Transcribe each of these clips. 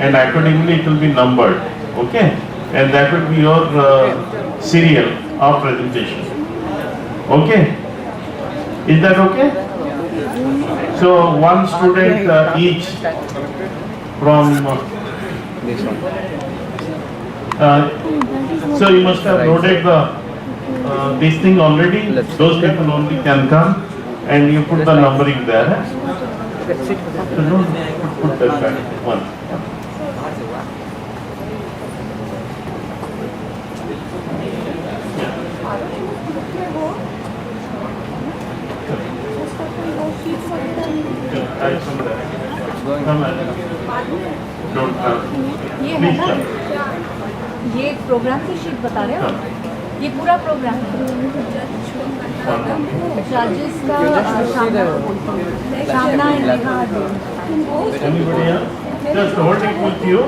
and accordingly it will be numbered. Okay, and that will be your serial of presentation. Okay, is that okay? So one student each from so you must have loaded the this thing already. Those people only can come, and you put the numbering there. So don't put that back. One. Don't ये है ना, ये programme की sheet बता रहे हो, ये पूरा प्रोग्राम जजेस का सामना Anybody else? Just hold it with you.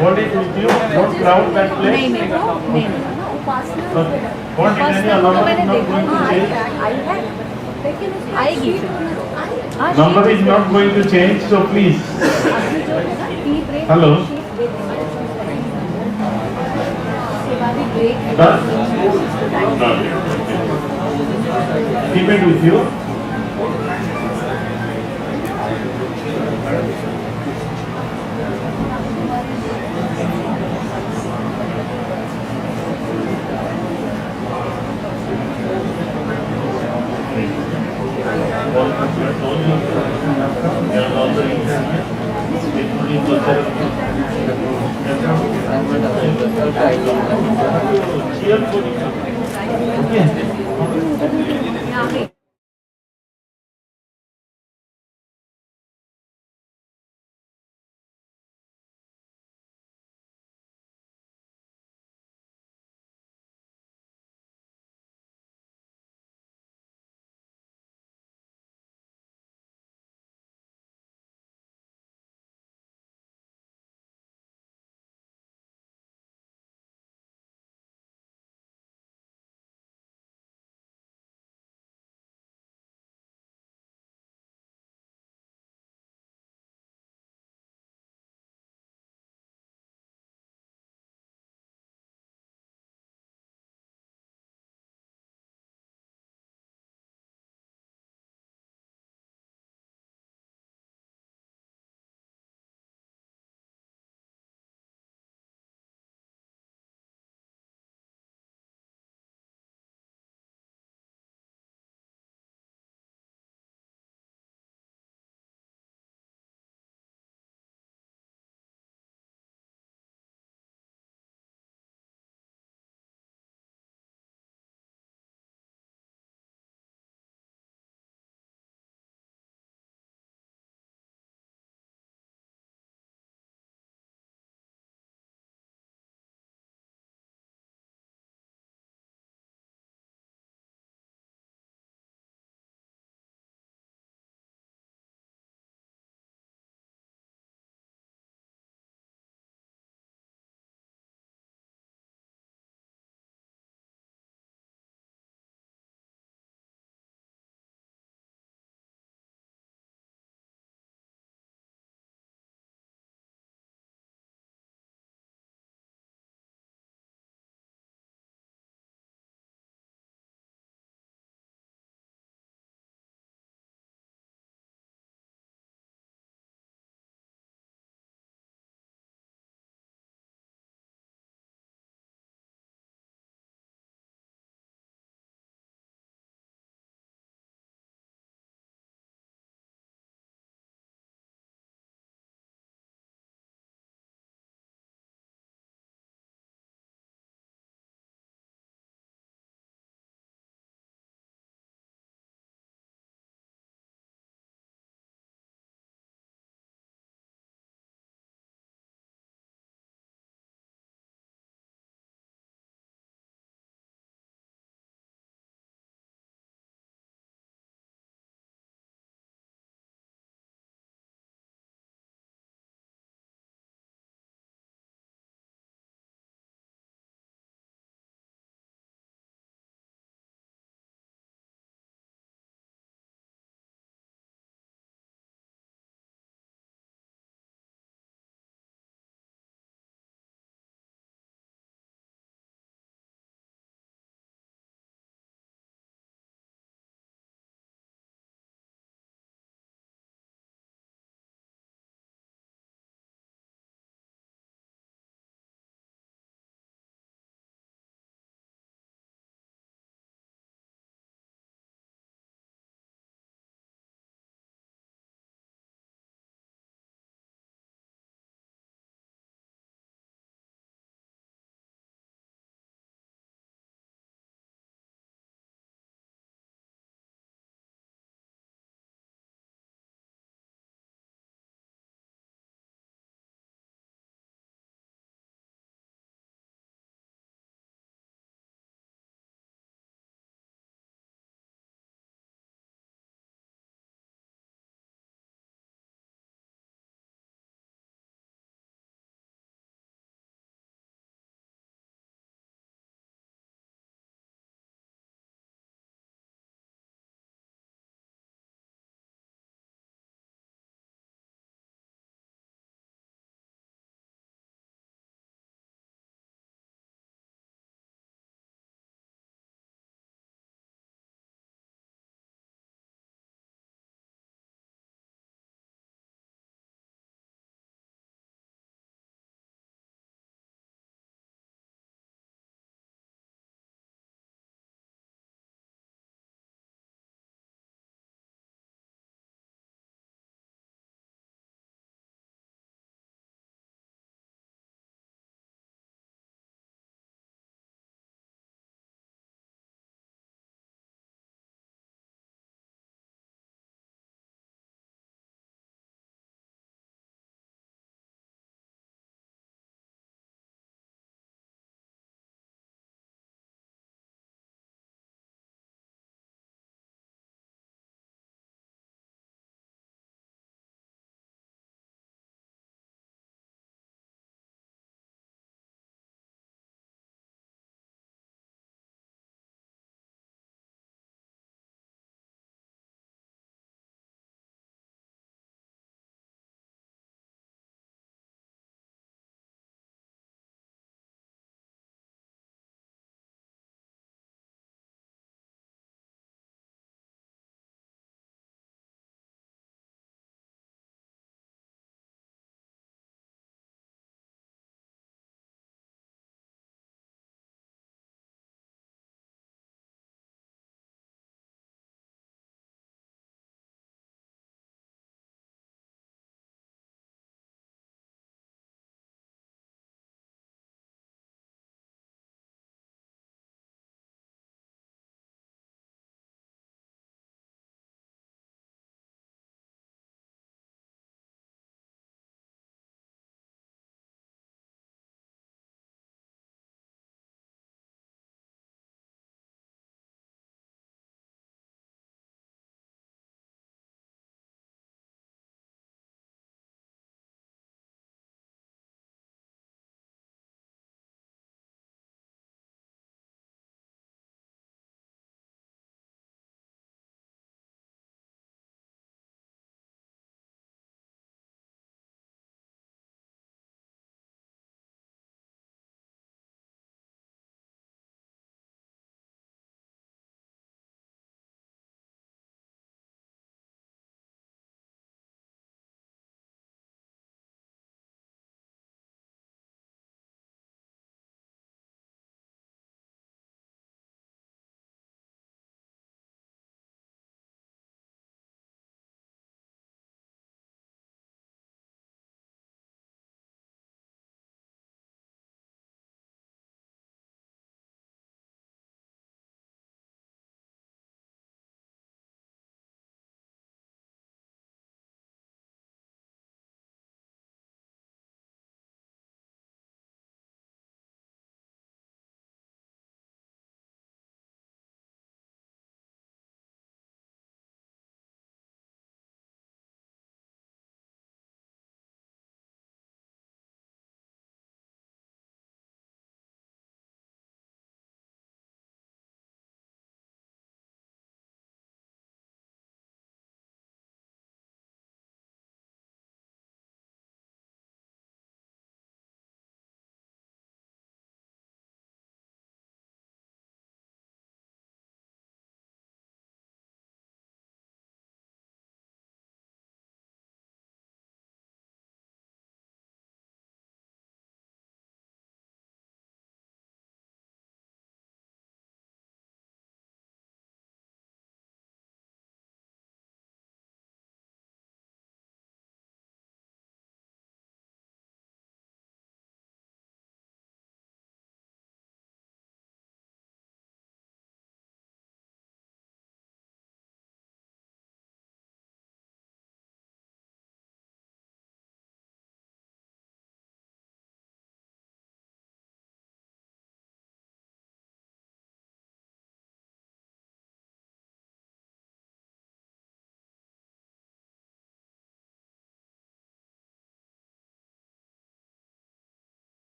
Hold it with you. Don't crowd that place. नहीं Okay. Hold it. Any number is not going to change. आएगी Number is not going to change. So please. Hello. Done? Done. Keep it with you. Okay.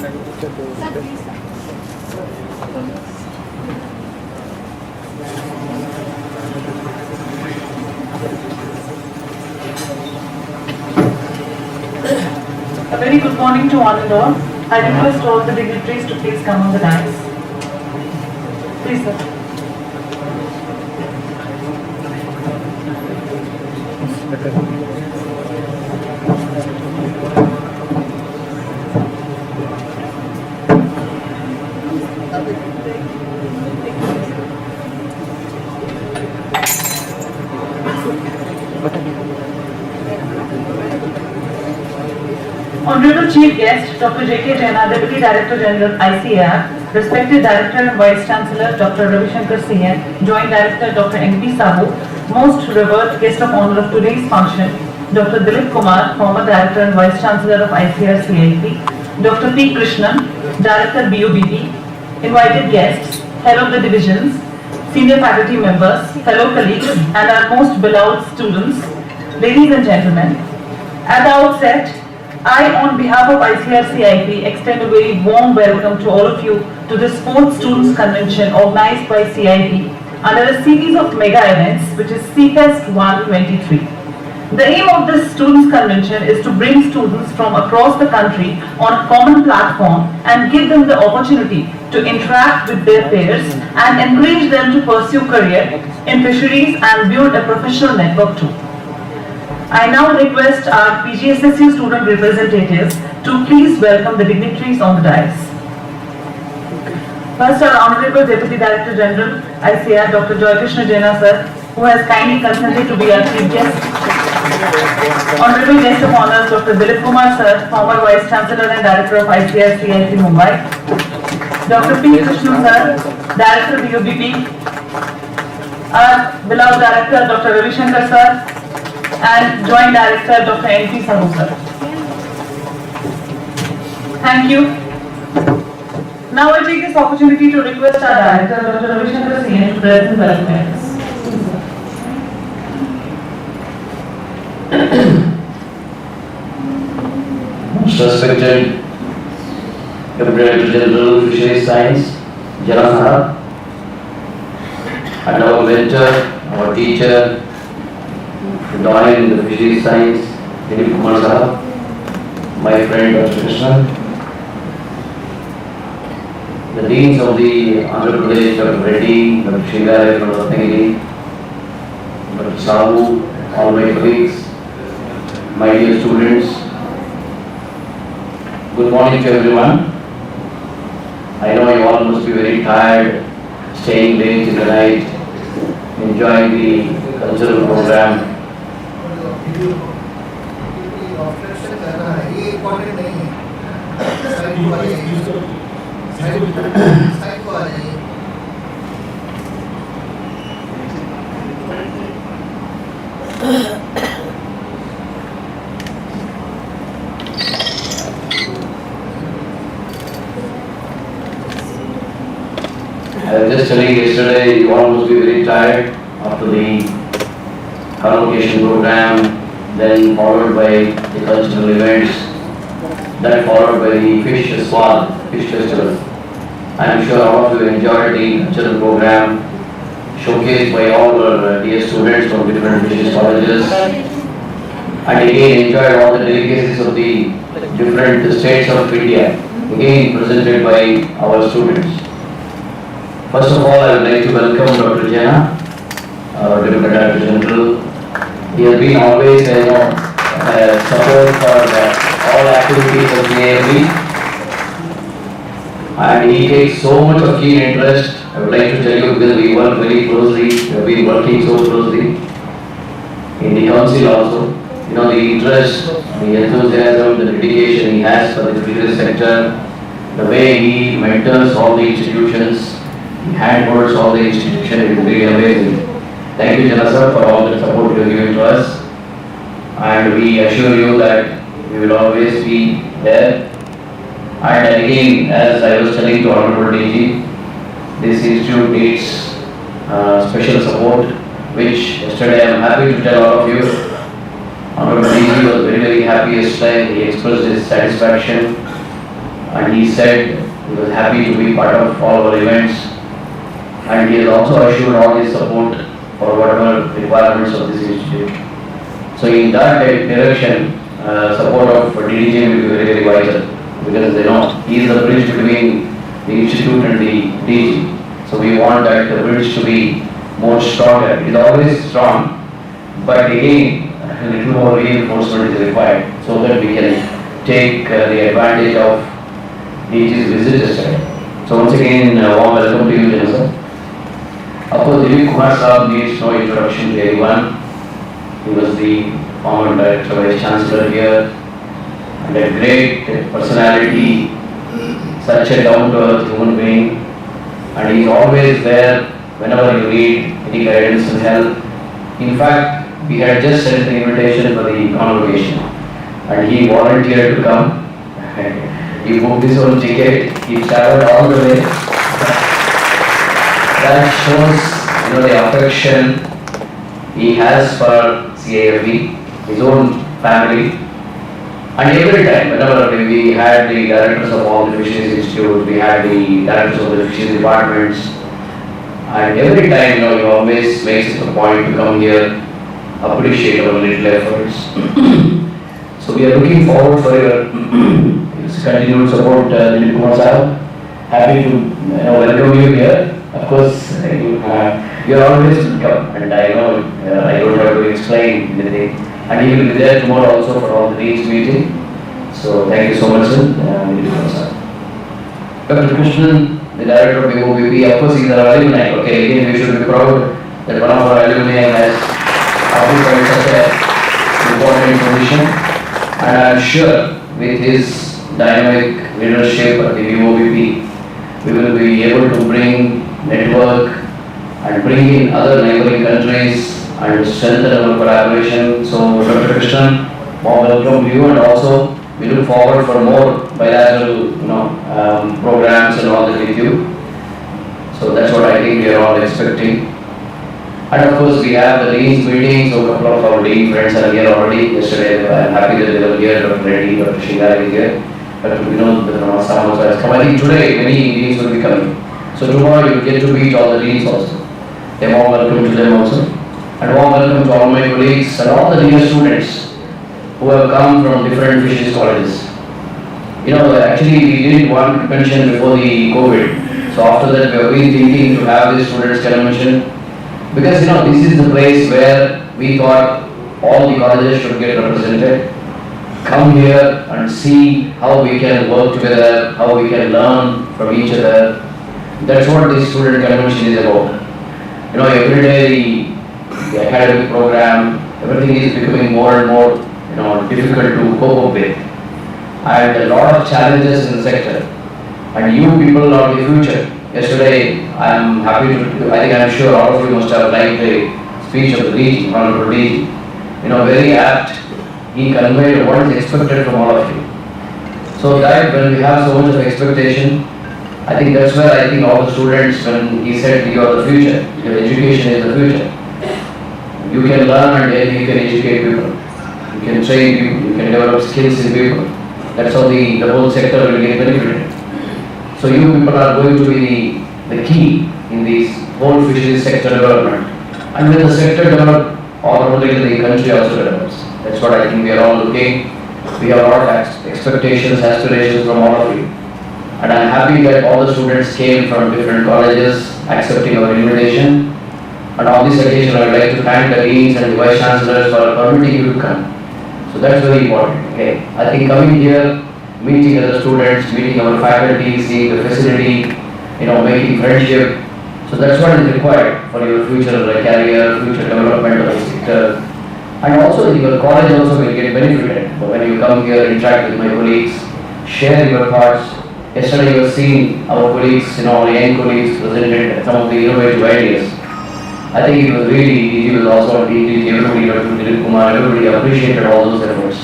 A very good morning to one and all. I request all the dignitaries to please come on the dais. Please, sir. Honorable Chief Guest, Dr. J.K. Jaina, Deputy Director General, ICAR, respected Director and Vice Chancellor, Dr. Ravi Shankar CN, Joint Director, Dr. N.P. Sahu, most revered guest of honor of today's function, Dr. Dilip Kumar, former Director and Vice Chancellor of ICAR CIP, Dr. P. Krishnan, Director BOBP, invited guests, head of the divisions, senior faculty members, fellow colleagues, and our most beloved students, ladies and gentlemen. At the outset, I, on behalf of ICR-CIP, extend a very warm welcome to all of you to this 4th Students' Convention organized by CIP under a series of mega events, which is CFest 123. The aim of this Students' Convention is to bring students from across the country on a common platform and give them the opportunity to interact with their peers and encourage them to pursue career in fisheries and build a professional network too. I now request our PGSSU student representatives to please welcome the dignitaries on the dais. First, our Honorable Deputy Director General, ICAR, Dr. Joy Krishna Jaina sir, who has kindly consented to be our chief guest. Honorable Guest of Honor, Dr. Dilip Kumar sir, former Vice Chancellor and Director of ICAR CIP Mumbai. Dr. P. Krishnan sir, Director BOBP. Our beloved Director, Dr. Ravi Shankar sir, and Joint Director Dr. N.P. Sahu sir. Thank you. Now I take this opportunity to request our Director Dr. Ravi Shankar CN to present developments. Most respected Deputy Director General Fisheries Science, Jana Sahab, and our mentor, our teacher, Doyen in the Fisheries Science, Dilip Kumar Sahab, my friend Dr. Krishnan, the deans of the Andhra Pradesh, Dr. Reddy, Dr. Shingare from Ratnagiri, Dr. Sahu, all my colleagues, my dear students, good morning to everyone. I know you all must be very tired, staying late in the night, enjoying the cultural program. I was just telling yesterday, you all must be very tired after the convocation program, then followed by the cultural events, then followed by the fish festival. I am sure all of you enjoyed the cultural program showcased by all our dear students from different fisheries colleges, and again enjoyed all the delicacies of the different states of India, again presented by our students. First of all, I would like to welcome Dr. Jaina, our Deputy Director General. He has been always, support for all activities of the AMB, and he takes so much of keen interest. I would like to tell you because we work very closely. We have been working so closely in the council also. You know, the interest, the enthusiasm, the dedication he has for the fisheries sector, the way he mentors all the institutions. He handholds all the institution, it is really amazing. Thank you, Jana sir, for all the support you are giving to us. And we assure you that we will always be there. And again, as I was telling to Honorable DG, this institute needs special support, which yesterday I am happy to tell all of you. Honorable DG was very happy yesterday. He expressed his satisfaction and he said he was happy to be part of all our events, and he has also assured all his support for whatever requirements of this institute. So in that direction, support of DDJ will be very, very vital, because he is the bridge between the institute and the DG. So we want that the bridge to be more stronger. It is always strong, but again, a little more reinforcement is required so that we can take the advantage of DG's visit yesterday. So once again, warm welcome to you, General sir. Of course, Dilip Kumar Saab needs no introduction to anyone. He was the former director, vice chancellor here, and a great personality, such a down-to-earth human being, and he is always there whenever you need any guidance and help. In fact, we had just sent the invitation for the convocation, and he volunteered to come. He booked his own ticket, he traveled all the way. That shows the affection he has for CAFE, his own family. And every time, whenever we had the directors of all the fisheries institutes, we had the directors of the fisheries departments, and every time, he always makes it a point to come here, appreciate our little efforts. So we are looking forward for your continued support, Dilip Kumar Sahab. Happy to welcome you here. Of course, you are always welcome, and I know I don't have to explain anything. And he will be there tomorrow also for all the Dean's meeting. So thank you so much, sir. Dr. Krishnan, the director of BOBP, of course he is our alumni. Okay, again we should be proud that one of our alumni has occupied such an important position. And I am sure with his dynamic leadership at the BOBP, we will be able to bring network and bring in other neighboring countries and strengthen our collaboration. So Dr. Krishnan, warm welcome to you, and also we look forward for more bilateral programs and all that with you. So that's what I think we are all expecting. And of course we have the Dean's meeting, so a couple of our Dean friends are here already. Yesterday I am happy that they were here, Dr. Reddy, Dr. Shingari is here. Dr. Vinod Sam also has come. I think today many Deans will be coming. So tomorrow you will get to meet all the Deans also. A warm welcome to them also. And warm welcome to all my colleagues and all the dear students who have come from different fisheries colleges. Actually we did one convention before the COVID. So after that we have been thinking to have this students convention, because this is the place where we thought all the colleges should get represented. Come here and see how we can work together, how we can learn from each other. That's what this student convention is about. Every day the academic program, everything is becoming more and more difficult to cope up with, and a lot of challenges in the sector, and you people are the future. Yesterday I am happy to, I am sure all of you must have liked the speech of the DG, Honorable DG. Very apt. He conveyed what is expected from all of you. So that when we have so much of expectation, I think that's where I think all the students, when he said you are the future, your education is the future. You can learn and then you can educate people. You can train people, you can develop skills in people. That's how the whole sector will get benefited. So you people are going to be the key in this whole fisheries sector development. And when the sector develops, automatically the country also develops. That's what I think we are all looking. We have a lot of expectations, aspirations from all of you. And I am happy that all the students came from different colleges accepting our invitation. And on this occasion I would like to thank the Deans and the Vice Chancellors for permitting you to come. So that's very important. Okay. I think coming here, meeting other students, meeting our faculty, seeing the facility, making friendship. So that's what is required for your future career, future development of the sector. And also your college also will get benefited. But when you come here, interact with my colleagues, share your thoughts. Yesterday you have seen our colleagues, young colleagues presented some of the innovative ideas. I think it was really, it was also everybody, Dr. Dilip Kumar, everybody appreciated all those efforts.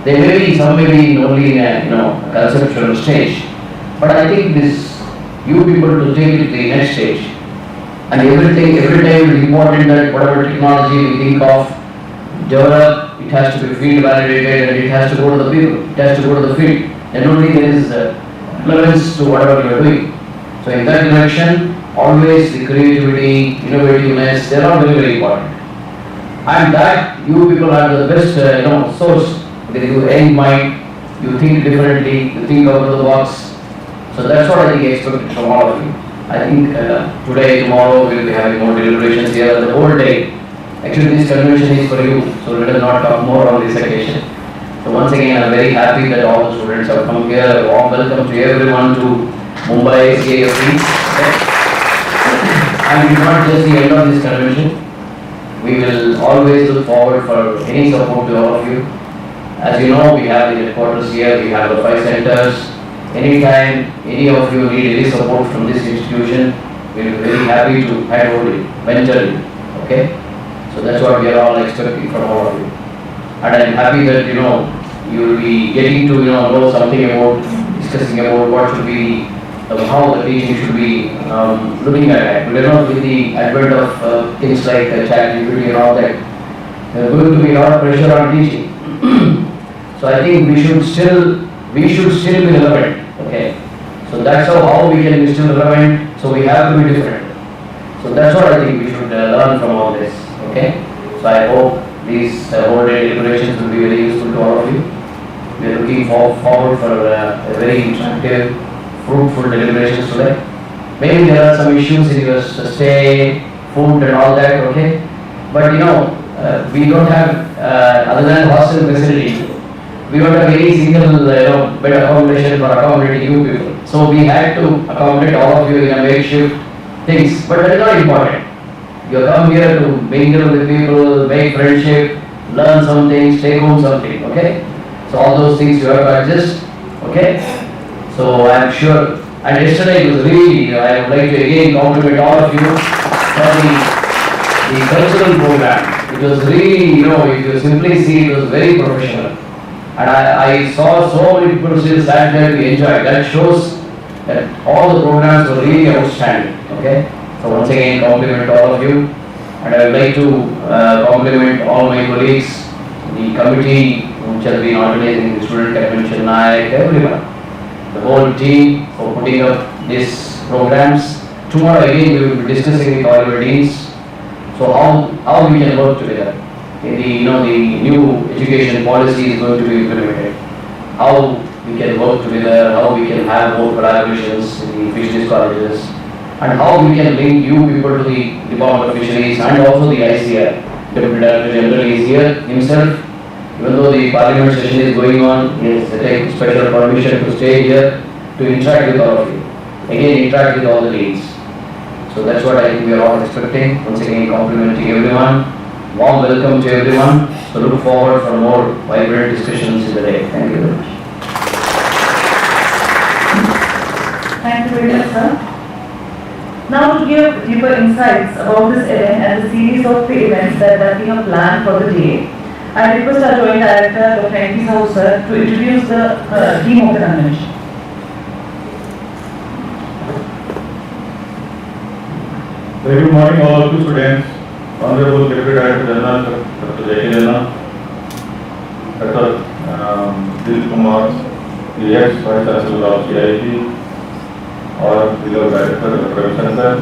They may be, some may be only in a conceptual stage, but I think this, you people to take it to the next stage. And every time it is important that whatever technology we think of, develop, it has to be field validated and it has to go to the people, it has to go to the field. And only there is a relevance to whatever you are doing. So in that direction, always the creativity, innovativeness, they are all very, very important. And that you people are the best, source. Because you aim mind, you think differently, you think out of the box. So that's what I think I expect from all of you. I think today, tomorrow, we will be having more deliberations here the whole day. Actually, this convention is for you, so let us not talk more on this occasion. So once again, I am very happy that all the students have come here. A warm welcome to everyone to Mumbai CAFE. And we will not just the end of this convention. We will always look forward for any support to all of you. As you know, we have the headquarters here, we have the 5 centers. Anytime any of you need any support from this institution, we will be very happy to hand over it, mentor you. Okay? So that's what we are all expecting from all of you. And I am happy that you will be getting to know something about, discussing about what should be, how the teaching should be looking at it. With the advent of things like ChatGPT and all that, there is going to be a lot of pressure on teaching. So I think we should still be relevant. Okay. So that's how we can be still relevant. So we have to be different. So that's what I think we should learn from all this. Okay. So I hope these whole day deliberations will be very useful to all of you. We are looking forward for a very interactive, fruitful deliberations today. Maybe there are some issues in your stay, food and all that. Okay. But we don't have other than hostel facility. We don't have any single bed accommodation for accommodating you people. So we had to accommodate all of you in a makeshift things. But that is not important. You come here to mingle with people, make friendship, learn something, take home something. Okay? So all those things you have to adjust. Okay? So I am sure. And yesterday it was really, I would like to again compliment all of you for the cultural program. It was really, if you simply see, it was very professional. And I saw so many people still sat there to enjoy. That shows that all the programs were really outstanding. Okay? So once again, compliment all of you. And I would like to compliment all my colleagues, the committee which has been organizing the student convention, everyone, the whole team for putting up these programs. Tomorrow again we will be discussing with all your deans. So how we can work together. The new education policy is going to be implemented. How we can work together, how we can have more collaborations in the fisheries colleges, and how we can link you people to the Department of Fisheries and also the ICR. Deputy Director General is here himself. Even though the Parliament session is going on, he has taken special permission to stay here to interact with all of you. Again, interact with all the leads. So that's what I think we are all expecting. Once again, complimenting everyone. Warm welcome to everyone. So look forward for more vibrant discussions in the day. Thank you very much. Thank you very much, sir. Now to give deeper insights about this event and the series of events that we have planned for the day, I request our Joint Director, Dr. N.P. Sahu, sir, to introduce the theme of the convention. Very good morning all of you students, Honorable Deputy Director General Dr. J.K. Dr. Dilip Kumar, the ex-Vice Chancellor of CIT, or below Director Dr. Ravishankar,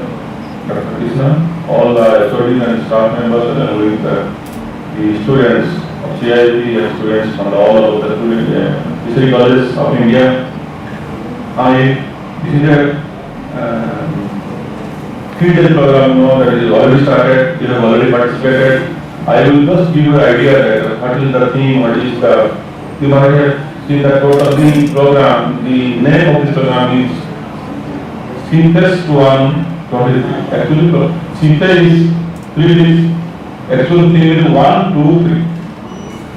Dr. Krishna, all the SOD and staff members along with the students of CIT and students from all of the fishery colleges of India. This is a 3-day program that is already started. You have already participated. I will just give you an idea that what is the theme, what is the, you might have seen the total theme program. The name of this program is Synthesis 123. Actually, synthesis is 3 days. Actual theme is 1, 2, 3.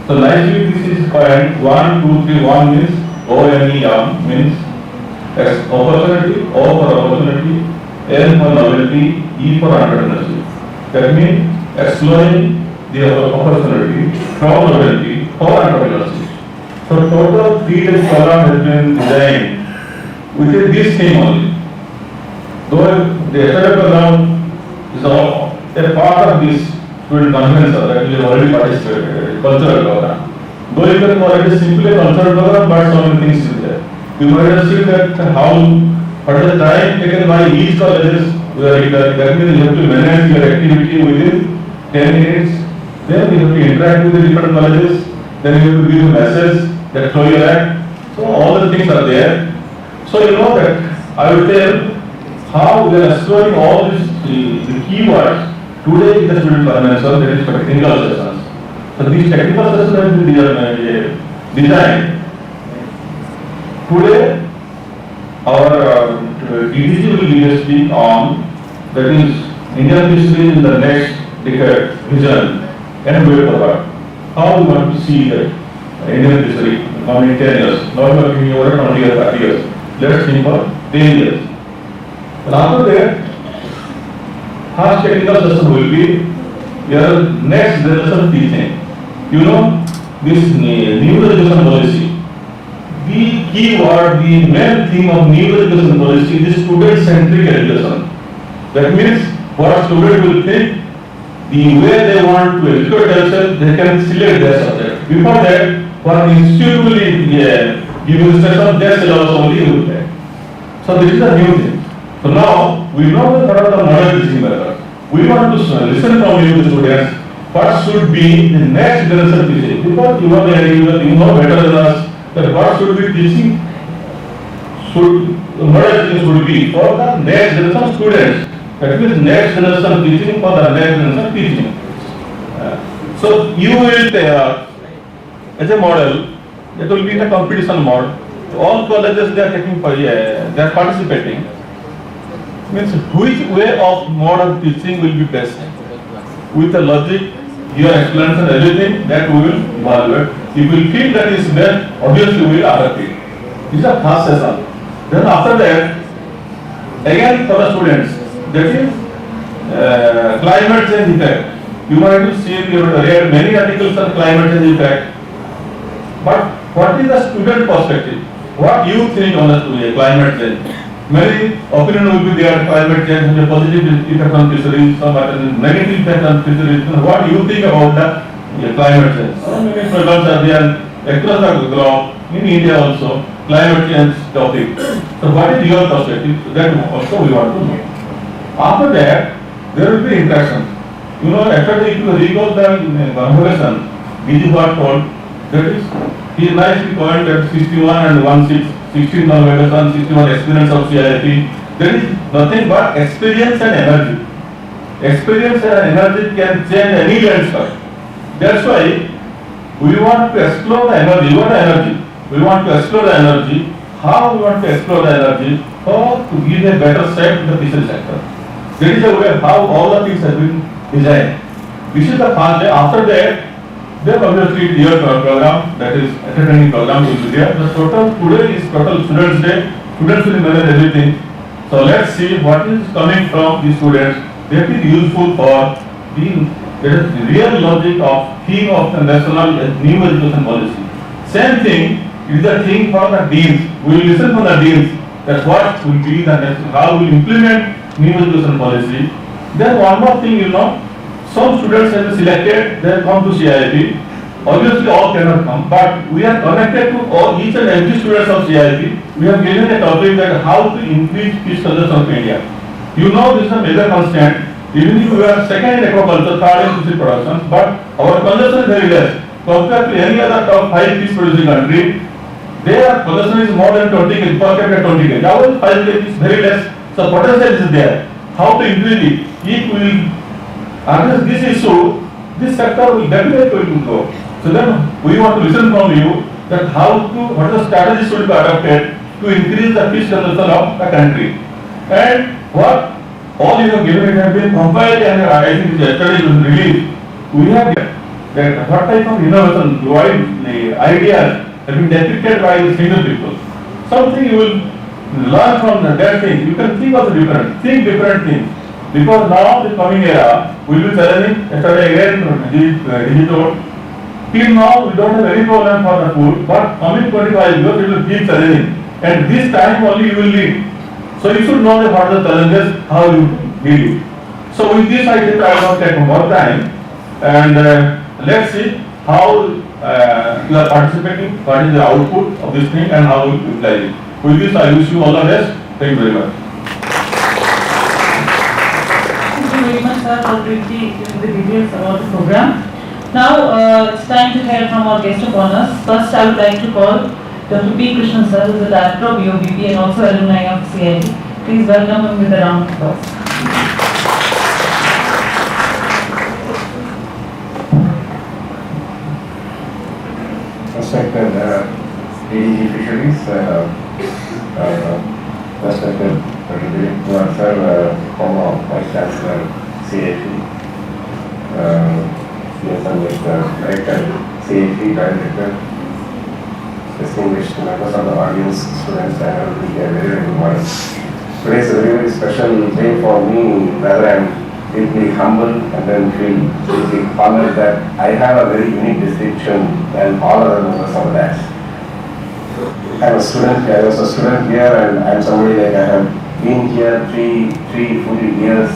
So nicely this is called 1, 2, 3. 1 means O-N-E-M means opportunity, O for opportunity, N for novelty, E for entrepreneurship. That means exploring the opportunity from novelty for entrepreneurship. So total 3 days program has been designed with this theme only. Though the yesterday program is all a part of this student conference that we have already participated, cultural program. Though you can call it simply a cultural program, but so many things is there. You might have seen that how, what is the time taken by each colleges, that means you have to manage your activity within 10 minutes, then you have to interact with the different colleges, then you have to give a message that show your act. So all the things are there. So you know that I will tell how we are exploring all these the keywords today in the student financial, that is technical sessions. So these technical sessions have been designed. Today our DDG will be speak on, that is Indian history in the next decade vision and way forward. How we want to see that Indian history coming 10 years, not working over 20 years, 30 years. Let's think for 10 years. And after that, first technical session will be your next generation teaching. You know, this new education policy, the key word, the main theme of new education policy is student-centric education. That means what student will think, the way they want to educate themselves, they can select their subject. Before that, what institute will give instruction, their syllabus only will take. So this is a new thing. So now, we know what are the modern teaching methods. We want to listen from you, the students, what should be the next generation teaching. Because you are the idea, you know better than us, that what should be teaching, modern teaching should be for the next generation students. That means next generation teaching for the next generation teaching. So you will as a model, that will be in a competition mode. All colleges they are taking, they are participating. Means which way of modern teaching will be best? With the logic, your explanation, everything that we will evaluate. If we feel that is best, obviously we will adopt it. This is a first session. Then after that, again for the students, that is climate change effect. You might have seen, you have read many articles on climate change effect. But what is the student perspective? What you think on the climate change? Many opinion will be there, climate change has a positive effect on fisheries, some negative effect on fisheries. What do you think about the climate change? So many programs are there across the globe, in India also, climate change topic. So what is your perspective? That also we want to know. After that, there will be interaction. You know, after if you recall the conversation, DG got told, that is, he nicely pointed at 61 and 16 conversation, 61 experience of CIP. There is nothing but experience and energy. Experience and energy can change any landscape. That's why we want to explore the energy. What energy? We want to explore the energy. How we want to explore the energy? How to give a better shape to the fishery sector. That is the way how all the things have been designed. This is the first day. After that, then obviously your program, that is training program will be there. The total today is total students day. Students will manage everything. So let's see what is coming from the students. That is useful for the real logic of theme of the national new education policy. Same thing is the thing for the deans. We will listen from the deans that what will be the next, how we will implement new education policy. Then one more thing, you know, some students have been selected, they come to CIP. Obviously all cannot come, but we are connected to all each and every students of CIP. We have given a topic that how to increase fish consumption of India. You know this is a major constraint. Even if we are second in aquaculture, third in fish production, but our consumption is very less. Compared to any other top 5 fish producing country, their consumption is more than 20 kg, per capita 20 kg. Our 5 kg is very less, so potential is there. How to increase it? If we address this issue, this sector will definitely going to grow. So then we want to listen from you that how to, what the strategy should be adopted to increase the fish consumption of the country. And what all you have given it have been compiled and I think yesterday was released. We have that what type of innovation, wide ideas have been depicted by the single people. Something you will learn from that thing. You can think of the different things. Because now the coming era will be challenging. Yesterday again digital. Till now we don't have any problem for the food, but coming 25 years it will keep challenging. And this time only you will lead. So you should know what the challenges, how you deal it. So with this I think I will not take more time. And let's see how you are participating, what is the output of this thing and how you utilize it. With this, I wish you all the best. Thank you very much. Thank you very much, sir, for giving the details about the program. Now, it's time to hear from our guest of honors. First, I would like to call Dr. P. Krishnan, sir, who is the director of UOBP and also alumni of CIT. Please welcome him with a round of applause. Respected DDG fisheries, respected Director, sir, former Vice Chancellor, CAT, Director, CAT, Director, distinguished members of the audience, students, and everybody, a very, very good morning. Today is a very, very special day for me, whether I'm deeply humbled and then feel deeply honored that I have a very unique distinction than all other members of that. I was a student here, and I'm somebody like I have been here three full years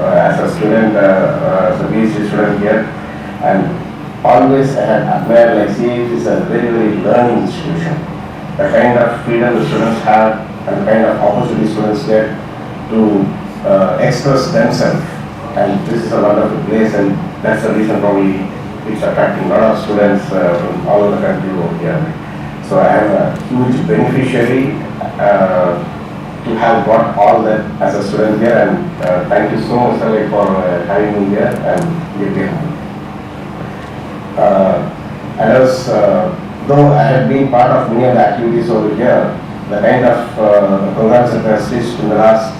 as a student, as a PhD student here, and always I had admired like CAT is a very, very learning institution. The kind of freedom the students have and the kind of opportunity students get to express themselves, and this is a wonderful place, and that's the reason probably it's attracting a lot of students from all over the country over here. So I am a huge beneficiary to have got all that as a student here, and thank you so much, sir, for having me here and giving me. And I was, though I had been part of many of the activities over here, the kind of programs that I stitched in the last,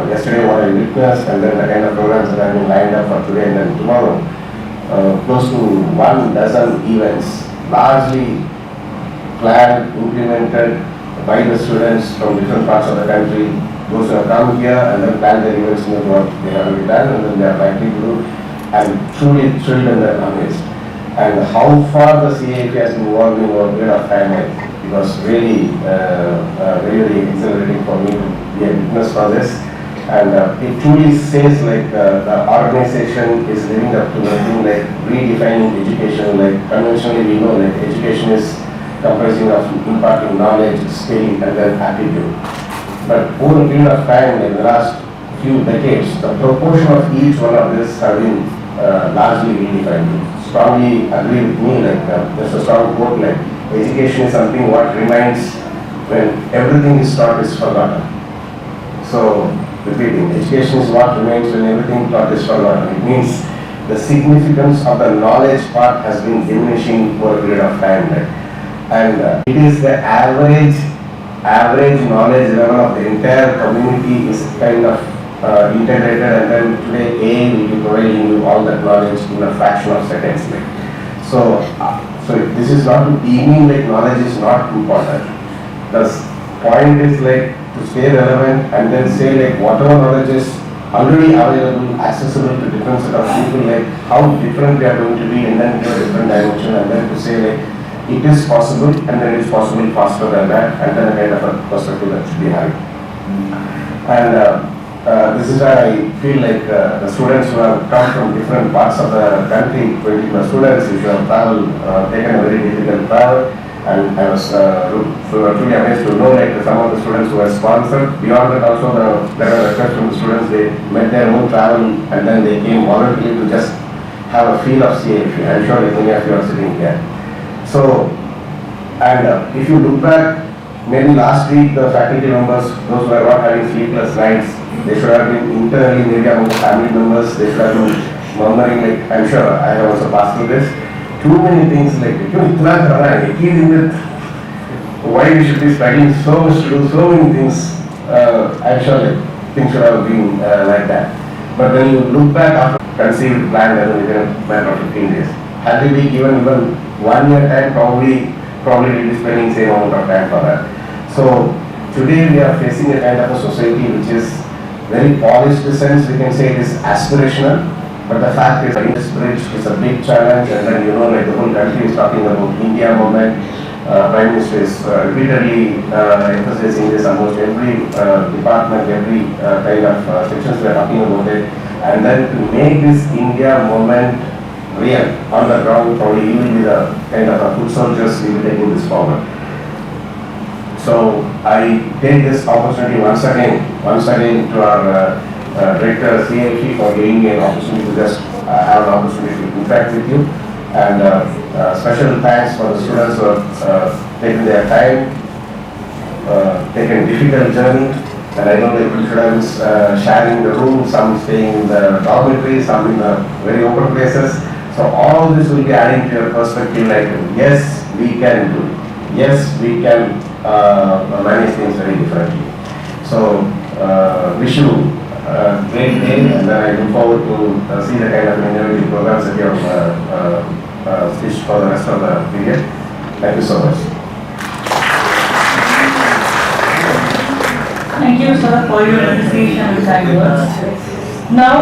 yesterday what I witnessed, and then the kind of programs that have been lined up for today and then tomorrow, close to 12 events, largely planned, implemented by the students from different parts of the country, those who have come here and then plan their events in what they have already done and then they are likely to do, and truly thrilled and amazed. And how far the CAT has been evolving over a period of time, it was really very, very exhilarating for me to be a witness for this. And it truly says like the organization is living up to the thing like redefining education. Like conventionally we know like education is comprising of imparting knowledge, skill, and then aptitude. But over a period of time, in the last few decades, the proportion of each one of this have been largely redefined. Strongly agree with me, like there's a strong quote like, education is something what remains when everything is taught is forgotten. So, repeating, education is what remains when everything taught is forgotten. It means the significance of the knowledge part has been diminishing for a period of time. Right? And it is the average knowledge level of the entire community is kind of integrated, and then today AI will be providing you all that knowledge in a fraction of seconds. Like. So this is not to mean like knowledge is not important. The point is like to stay relevant and then say like whatever knowledge is already available, accessible to different set of people, like how different they are going to be, and then give a different dimension, and then to say like it is possible, and then it is possible faster than that, and then a kind of a perspective that should be having. And this is why I feel like the students who have come from different parts of the country, particular students who have traveled, taken a very difficult travel, and I was truly amazed to know like some of the students who were sponsored. Beyond that also there were requests from the students, they met their own travel and then they came voluntarily to just have a feel of CAF. I'm sure like many of you are sitting here. So, and if you look back, maybe last week the faculty members, those who are not having sleepless nights, they should have been internally maybe among the family members, they should have been murmuring like, I'm sure I have also passed through this. Too many things like, why we should be struggling so much to do so many things. I'm sure like, things should have been like that. But when you look back after conceived plan within a matter of 15 days, had we been given even 1 year time, probably we'll be spending same amount of time for that. So today we are facing a kind of a society which is very polished sense, we can say it is aspirational, but the fact is this bridge is a big challenge, and then like the whole country is talking about India movement. Prime Minister is repeatedly emphasizing this, almost every department, every kind of sections we are talking about it, and then to make this India movement real on the ground, probably you will be the kind of a foot soldiers we will taking this forward. So I take this opportunity once again to our Director CMP for giving me an opportunity to just have an opportunity to interact with you. And special thanks for the students who have taken their time, taken a difficult journey. And I know that students sharing the room, some staying in the dormitory, some in the very open places. So all this will be adding to your perspective like, yes, we can do. Yes, we can manage things very differently. So wish you a great day, and I look forward to see the kind of innovative programs that you have stitched for the rest of the period. Thank you so much. Thank you, sir, for your appreciation and kind words. Now,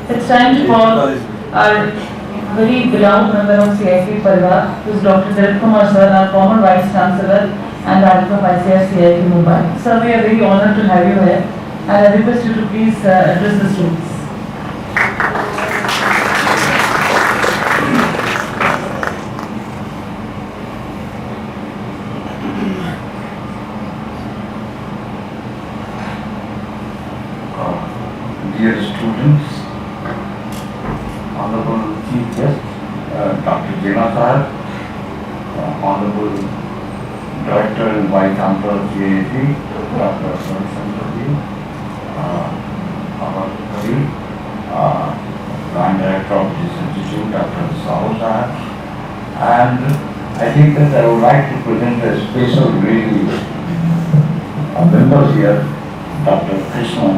it's time to call our very beloved member of CIP Parivar, who is Dr. Dilip Kumar, sir, our former Vice Chancellor and Director of ICR CIP Mumbai. Sir, we are very honored to have you here, and I request you to please address the students. Dear students, Honorable Chief Guest, Dr. Jena Sahib, Honorable Director and Vice Chancellor CAC, Dr. Ravi, our colleague, Joint Director of this institute, Dr. Sahu Sahib, and I think that I would like to present a special really members here, Dr. Krishnan,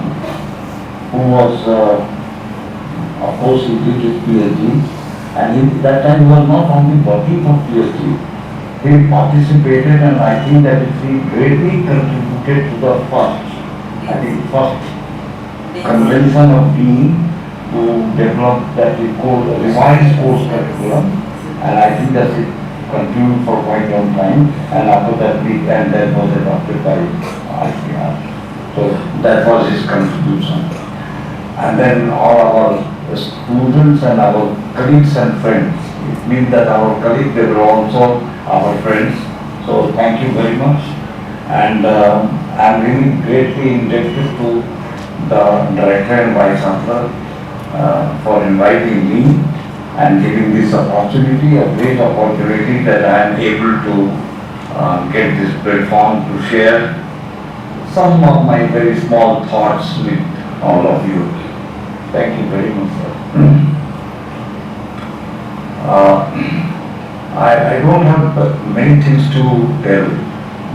who was, of course, he did his PhD, and that time he was not only working for PhD, he participated, and I think that he greatly contributed to the first convention of Dean to develop that revised course curriculum, and I think that it continued for quite a long time, and after that that was adopted by ICR. So that was his contribution. And then all our students and our colleagues and friends. It means that our colleagues, they were also our friends. So thank you very much. And I'm really greatly indebted to the Director and Vice Chancellor for inviting me and giving this opportunity, a great opportunity that I am able to get this platform to share some of my very small thoughts with all of you. Thank you very much, sir. I don't have many things to tell,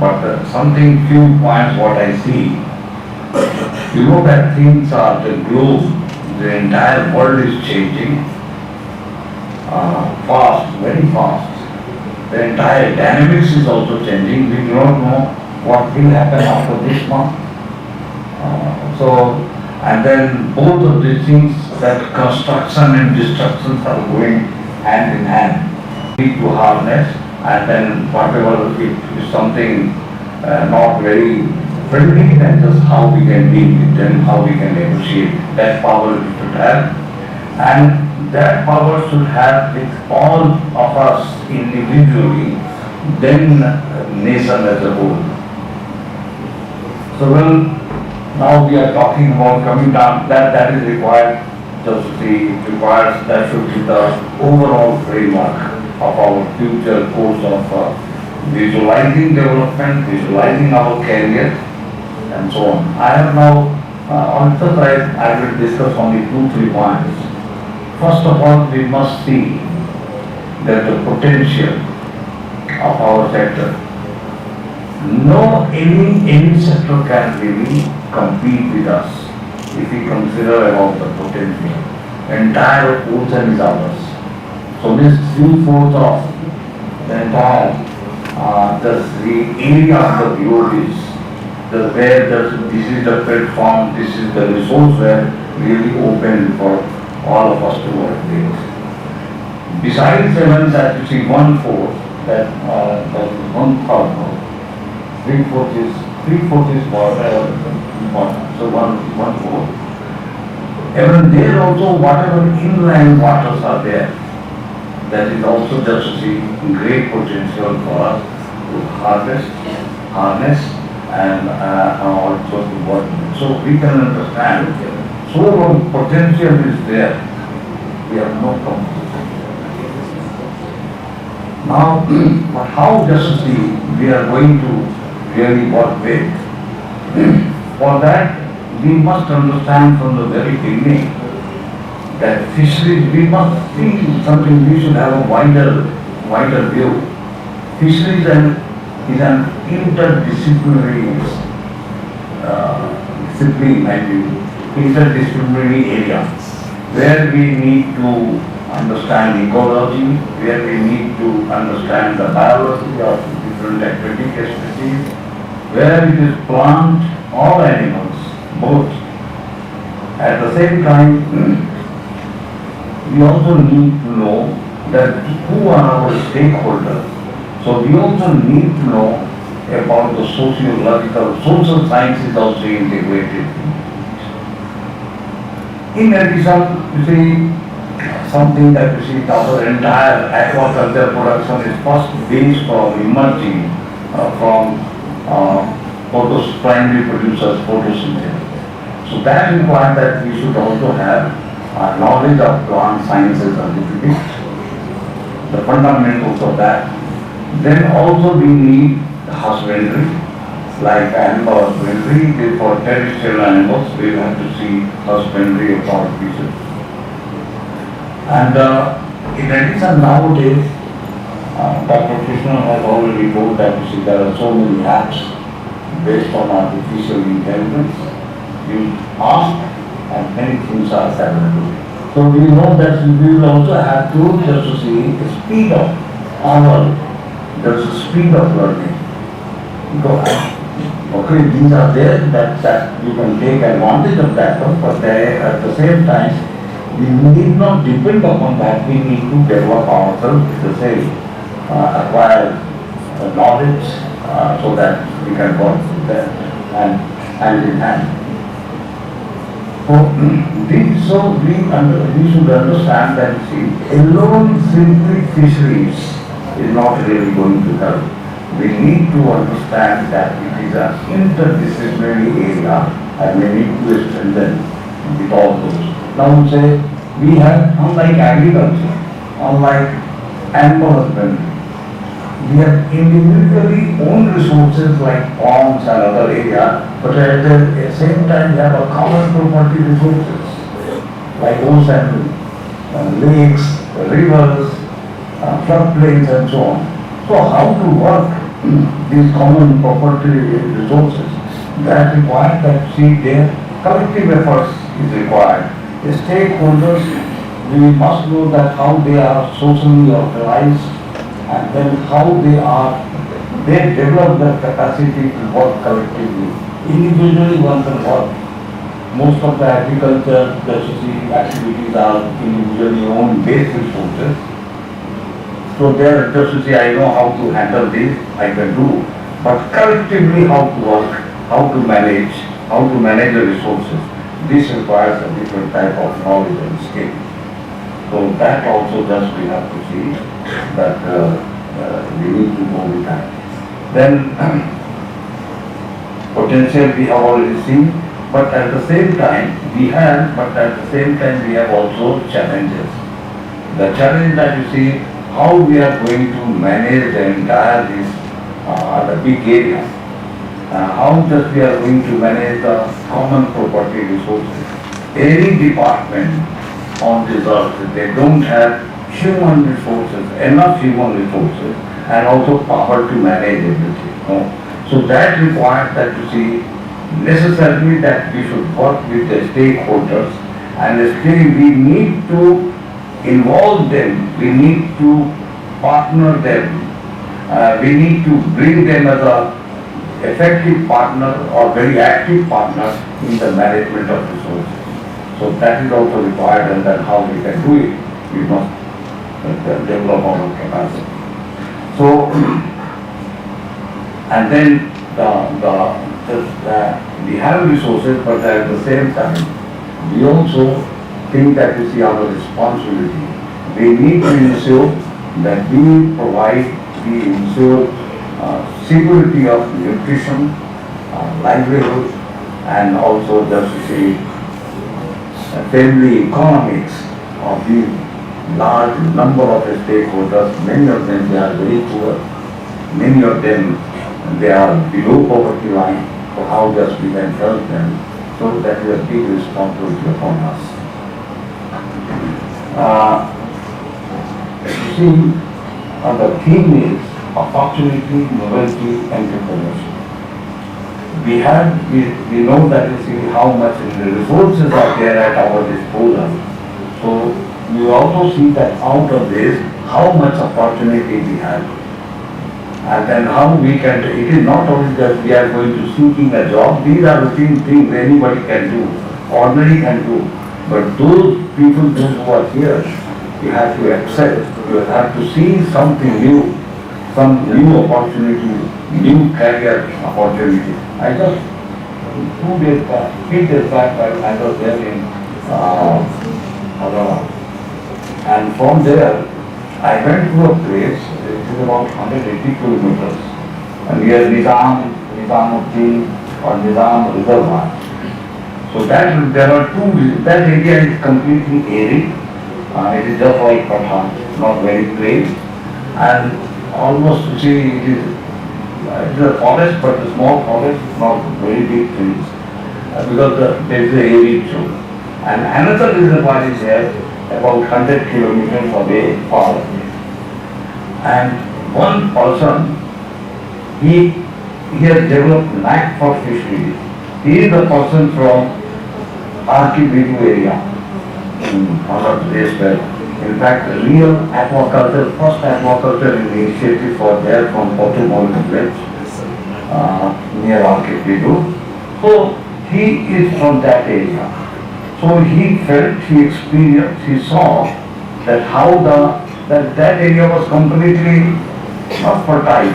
but few points what I see. You know that things are, the globe, the entire world is changing fast, very fast. The entire dynamics is also changing. We do not know what will happen after this month. And then both of these things, that construction and destruction are going hand in hand. We need to harness, and then whatever if something not very friendly, then just how we can deal with them, how we can negotiate. That power we should have, and that power should have with all of us individually, then nation as a whole. So now we are talking about coming down, that is required, just to see, it requires, that should be the overall framework of our future course of visualizing development, visualizing our career, and so on. I have now, on the side, I will discuss only 2-3 points. First of all, we must see that the potential of our sector. No any sector can really compete with us if we consider about the potential. Entire ocean is ours. So this 3/4 of the entire the area of the globe is this is the platform, this is the resource where really open for all of us to work with. Besides heavens, that you see 1/4, that is 1/3. 3/4 is water, so 1/4. Even there also, whatever inland waters are there, that is also just to see great potential for us to harvest harness and also to work. So we can understand, so long potential is there, we have no competition. Now, but how just see we are going to really work with? For that, we must understand from the very beginning that fisheries, we must see something, we should have a wider view. Fisheries is an interdisciplinary discipline, I mean, interdisciplinary area, where we need to understand ecology, where we need to understand the biology of different aquatic species, where it is plant or animals, both. At the same time, we also need to know that who are our stakeholders. So we also need to know about the sociological, social science is also integrated. In addition, you see, something that you see, our entire aquaculture production is first based from emerging from primary producers, photosynthesis. So that requires that we should also have knowledge of plant sciences a little bit, the fundamentals of that. Then also we need husbandry, like animal husbandry. For terrestrial animals, we have to see husbandry of our fishes. And in addition, nowadays, Dr. Krishna has already told that you see there are so many apps based on artificial intelligence. You ask and many things are available. So we know that we will also have to just see the speed of there's a speed of learning. Okay, these are there that you can take advantage of that one, but at the same time, we need not depend upon that. We need to develop ourselves, to say, acquire knowledge so that we can work with them and hand in hand. So we should understand that alone simply fisheries is not really going to help. We need to understand that it is an interdisciplinary area and we need to strengthen with all those. Now we say we have, unlike agriculture, unlike animal husbandry, we have individually owned resources like ponds and other areas, but at the same time we have a common property resources like ocean, lakes, rivers, floodplains and so on. So how to work these common property resources? That requires that their collective efforts is required. The stakeholders, we must know that how they are socially organized and then how they develop their capacity to work collectively. Individually one can work. Most of the agriculture activities are individually owned based resources. So there, just to say, I know how to handle this, I can do. But collectively how to work, how to manage the resources, this requires a different type of knowledge and skill. So that also just we have to see that we need to go with that. Then potential we have already seen, but at the same time we have also challenges. The challenge that you see, how we are going to manage the entire the big area. How just we are going to manage the common property resources. Any department on this earth, they don't have enough human resources and also power to manage everything. No? So that requires that you see necessarily that we should work with the stakeholders and still we need to involve them, we need to partner them, we need to bring them as a effective partner or very active partner in the management of resources. So that is also required, and then how we can do it, we must develop our capacity. So, and then we have resources, but at the same time, we also think that we see our responsibility. We need to ensure that we ensure security of nutrition, livelihood, and also just to see family economics of the large number of stakeholders. Many of them they are very poor. Many of them they are below poverty line. So how just we can help them? So that is a big responsibility upon us. See, the theme is opportunity, novelty, entrepreneurship. We know that you see how much the resources are there at our disposal. So we also see that out of this, how much opportunity we have. And then how we can, it is not only that we are going to seeking a job, these are routine things anybody can do, ordinary can do. But those people, those who are here, you have to accept, you have to see something new, some new opportunity, new career opportunity. I just, 2 days back, 3 days back, I was there in Haryana. And from there, I went to a place, it is about 180 kilometers, near Nizamuddin or Nizam Reservoir. So that there are two, that area is completely arid. It is just like Pathan, not very plain. And almost, you see, it is a forest, but a small forest, not very big trees. Because there is a arid zone. And another reservoir is there, about 100 kilometers away, far away. And one person, he has developed knack for fisheries. He is a person from Arkibidu area, Andhra Pradesh. In fact, the real aquaculture, first aquaculture initiative for there from Portugal village near Arkibidu. So he is from that area. So he felt, he experienced, he saw that how that area was completely not fertile.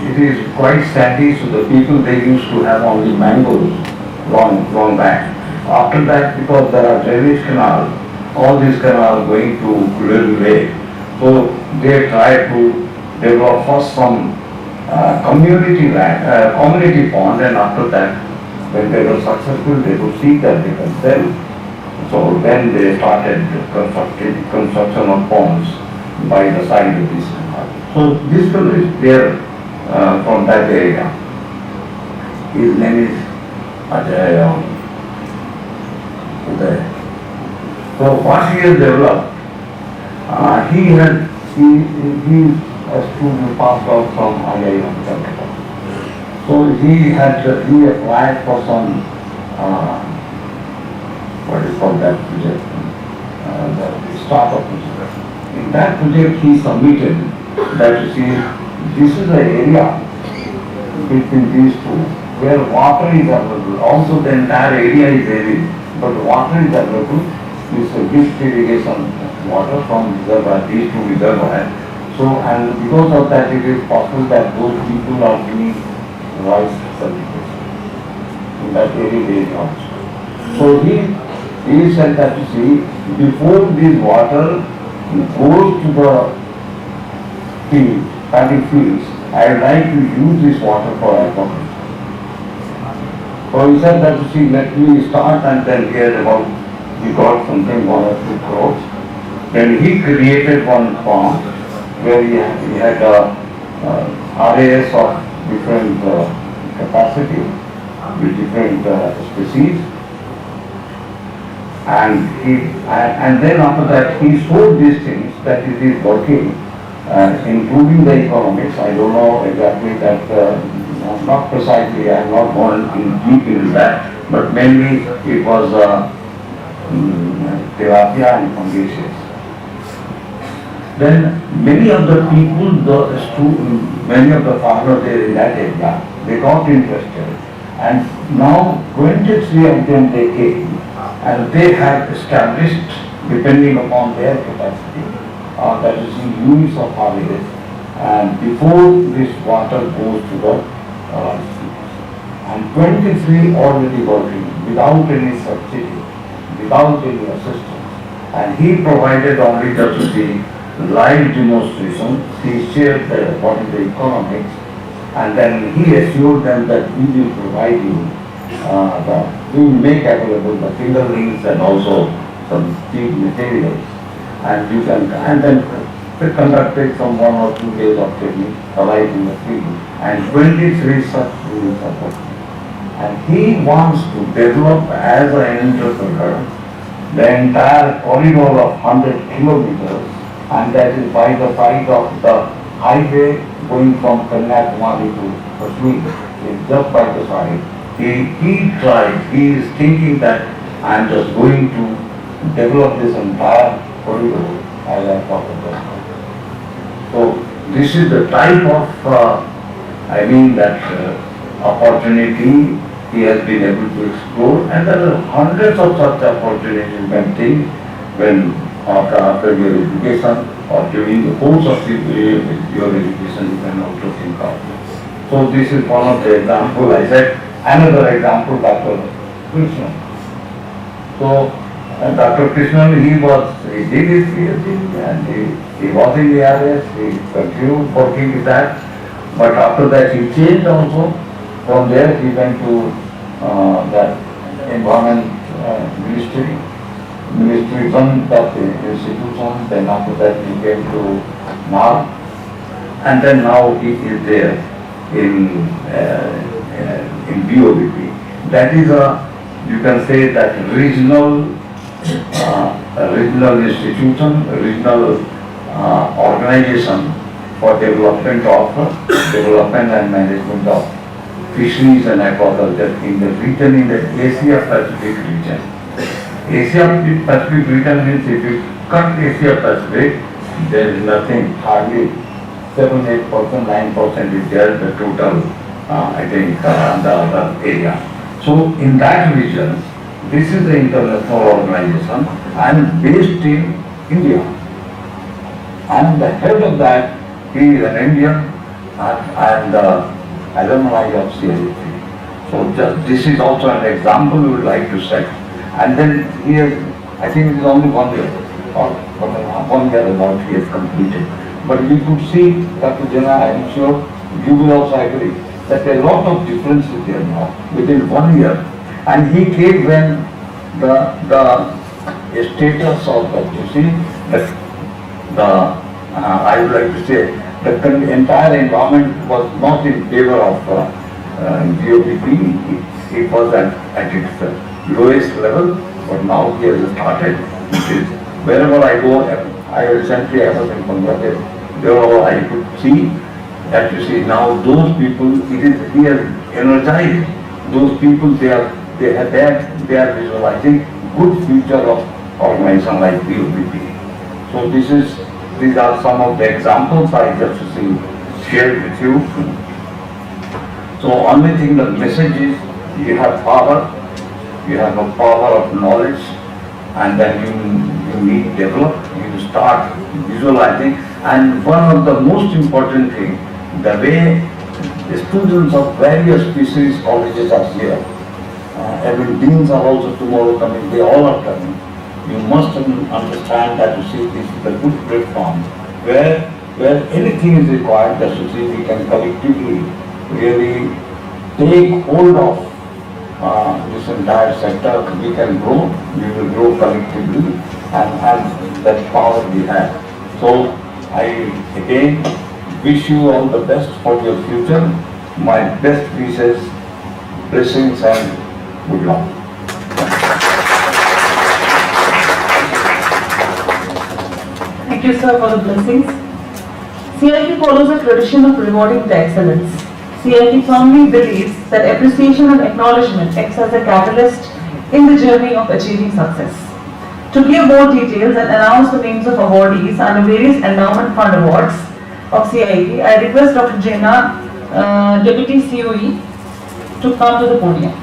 It is quite sandy, so the people they used to have only mangoes long back. After that, because there are drainage canals, all these canals going to Little Lake. So they tried to develop first some community land, community pond, and after that, when they were successful, they could see that they can sell. So then they started construction of ponds by the side of this canal. So this fellow is there from that area. His name is Ajay. So what he has developed, he has a student passed out from IIM Calcutta. So he applied for some what is called that project, the startup project. In that project he submitted that you see this is the area between these two where water is available. Also the entire area is arid, but water is available. This lift irrigation water from reservoir, these two reservoirs. So and because of that it is possible that those people are doing rice certification in that area also. So he said that you see, before this water goes to the field, paddy fields, I would like to use this water for agriculture. So he said that you see, let me start and then hear about, he got something 1 or 2 crores. Then he created one farm where he had RAS of different capacity with different species. And then after that he showed these things that it is working, including the economics. I don't know exactly that, not precisely, I am not going deep into that, but mainly it was tilapia and fungaceous. Then many of the people, many of the farmers there in that area, they got interested. And now 23 of them they came and they have established, depending upon their capacity, that is in units of harvest, and before this water goes to the and 23 already working without any subsidy, without any assistance. And he provided only just the live demonstration. He shared what is the economics, And then he assured them that we will provide you, we will make available the fingerlings and also some cheap materials. And you can, and then they conducted some 1 or 2 days of training right in the field. And 23 such units are working. And he wants to develop as an entrepreneur the entire corridor of 100 kilometers, and that is by the side of the highway going from Kanyakumari to Kashmir. It's just by the side. He tried, he is thinking that I am just going to develop this entire corridor as I talked about. So this is the type of, opportunity he has been able to explore, and there are hundreds of such opportunities you can take when after your education or during the course of your education you can also think of. So this is one of the examples. I said another example, Dr. Krishnan. So Dr. Krishnan, he did his PhD and he was in the RS, he continued working with that, but after that he changed also. From there he went to that environment ministry run that institution, then after that he came to NAR, and then now he is there in BOBP. That is you can say that regional institution, regional organization for development and management of fisheries and aquaculture in the region, in the Asia Pacific region. Asia Pacific region means if you cut Asia Pacific, there is nothing, hardly 7-8%, 9% is there, the total, the other area. So in that region, this is the international organization and based in India. And the head of that, he is an Indian and alumni of CIT. So this is also an example we would like to set. And then here, I think it is only 1 year, or 1 year about he has completed. But we could see, Dr. Jana, I am sure you will also agree, that a lot of differences there now within 1 year. And he came when the status of the, you see, I would like to say, the entire environment was not in favor of BOPP. It was at its lowest level, but now he has started. Wherever I go, I recently was in Bangladesh, wherever I could see that you see now those people, he has energized those people. They are visualizing good future of organization like BOPP. So these are some of the examples I just shared with you. So only thing, the message is you have power, you have a power of knowledge, and then you need develop, you start visualizing. And one of the most important thing, the way the students of various species colleges are here, even deans are also tomorrow coming, they all are coming. You must understand that you see this is a good platform where anything is required, that you see we can collectively really take hold of this entire sector. We can grow, we will grow collectively, and that power we have. So I again wish you all the best for your future. My best wishes, blessings and good luck. Thank you, sir, for the blessings. CIT follows a tradition of rewarding the excellence. CIT firmly believes that appreciation and acknowledgement acts as a catalyst in the journey of achieving success. To give more details and announce the names of awardees and various endowment fund awards of CIT, I request Dr. Jena, Deputy COE, to come to the podium.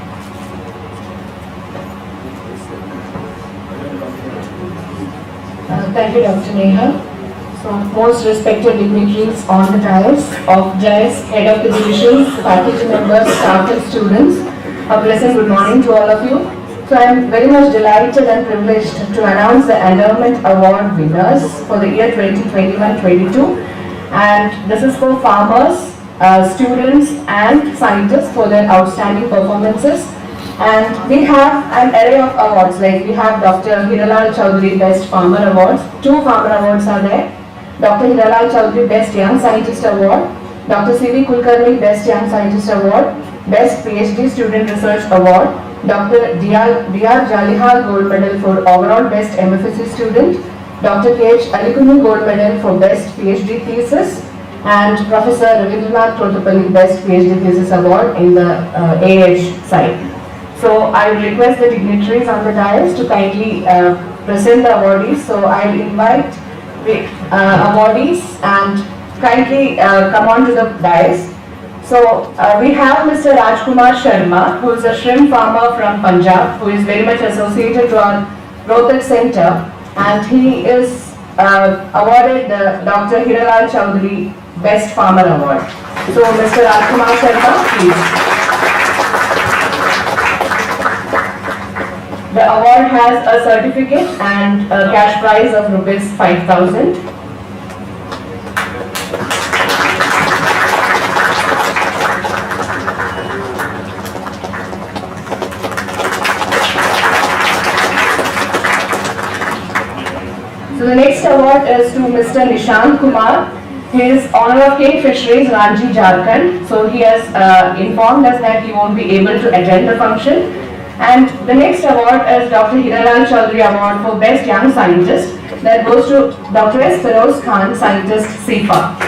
Thank you, Dr. Neha. So, most respected dignitaries on the dais, head of the divisions, faculty members, staff and students, a pleasant good morning to all of you. So, I am very much delighted and privileged to announce the Endowment Award winners for the year 2021-22, and this is for farmers students and scientists for their outstanding performances. And we have an array of awards, like we have Dr. Hiralal Chaudhary Best Farmer Awards. 2 farmer awards are there. Dr. Hiralal Chaudhary Best Young Scientist Award. Dr. C.V. Kulkarni Best Young Scientist Award. Best PhD Student Research Award. Dr. D.R. Jalihal Gold Medal for overall Best MFSC Student. Dr. K.H. Alikunu Gold Medal for Best PhD Thesis. And Professor Ravindranath Totapalli Best PhD Thesis Award in the AH side. So I will request the dignitaries on the dais to kindly present the awardees. So I will invite the awardees and kindly come on to the dais. So we have Mr. Rajkumar Sharma, who is a shrimp farmer from Punjab, who is very much associated to our Rohtak Center, and he is awarded the Dr. Hiralal Chaudhary Best Farmer Award. So Mr. Rajkumar Sharma, please. The award has a certificate and a cash prize of rupees 5,000. So the next award is to Mr. Nishant Kumar. He is Honor of King Fisheries, Ranchi, Jharkhand. So he has informed us that he won't be able to attend the function. And the next award is Dr. Hiralal Chaudhary Award for Best Young Scientist. That goes to Dr. S. Feroz Khan, Scientist, SIFA.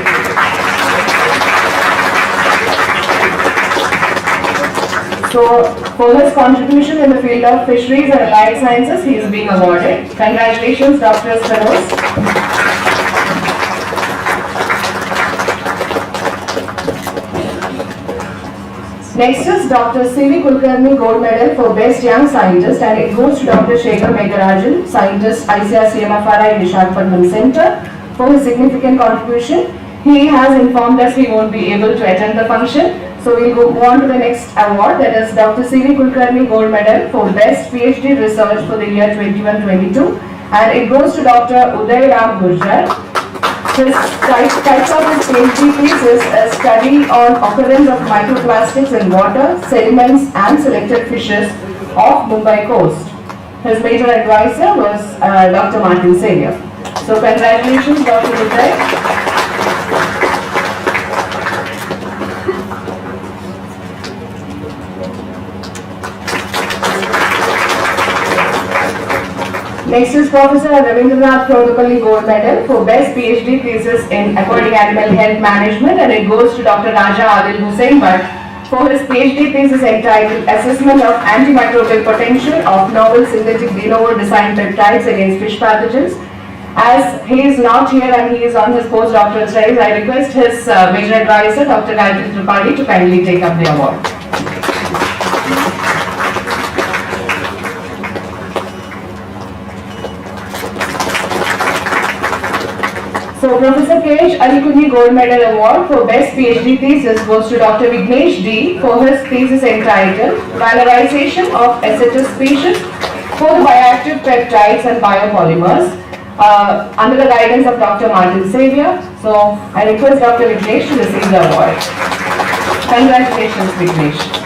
So, for his contribution in the field of fisheries and allied sciences, he is being awarded. Congratulations, Dr. S. Feroz. Next is Dr. C.V. Kulkarni Gold Medal for Best Young Scientist, and it goes to Dr. Shekhar Megarajan, Scientist, ICR CMFRI Vishakhapatnam Center, for his significant contribution. He has informed us he won't be able to attend the function, so we'll move on to the next award, that is Dr. C.V. Kulkarni Gold Medal for Best PhD Research for the year 21-22, and it goes to Dr. Uday Ram Gurjar. His types of his PhD thesis is study on occurrence of microplastics in water, sediments and selected fishes off Mumbai coast. His major advisor was Dr. Martin Savior. So congratulations, Dr. Uday. Next is Professor Ravindranath Totapalli Gold Medal for Best PhD Thesis in Aquatic Animal Health Management, and it goes to Dr. Raja Adil Hussain Bhatt for his PhD thesis entitled Assessment of Antimicrobial Potential of Novel Synthetic De Novo Designed Peptides Against Fish Pathogens. As he is not here and he is on his postdoctoral studies, I request his major advisor, Dr. Gayatri Tripathi, to kindly take up the award. So Professor K.H. Alikuni Gold Medal Award for Best PhD Thesis goes to Dr. Vignesh D. for his thesis entitled Valorization of Acetus species for the bioactive peptides and biopolymers under the guidance of Dr. Martin Savior. So I request Dr. Vignesh to receive the award. Congratulations, Vignesh.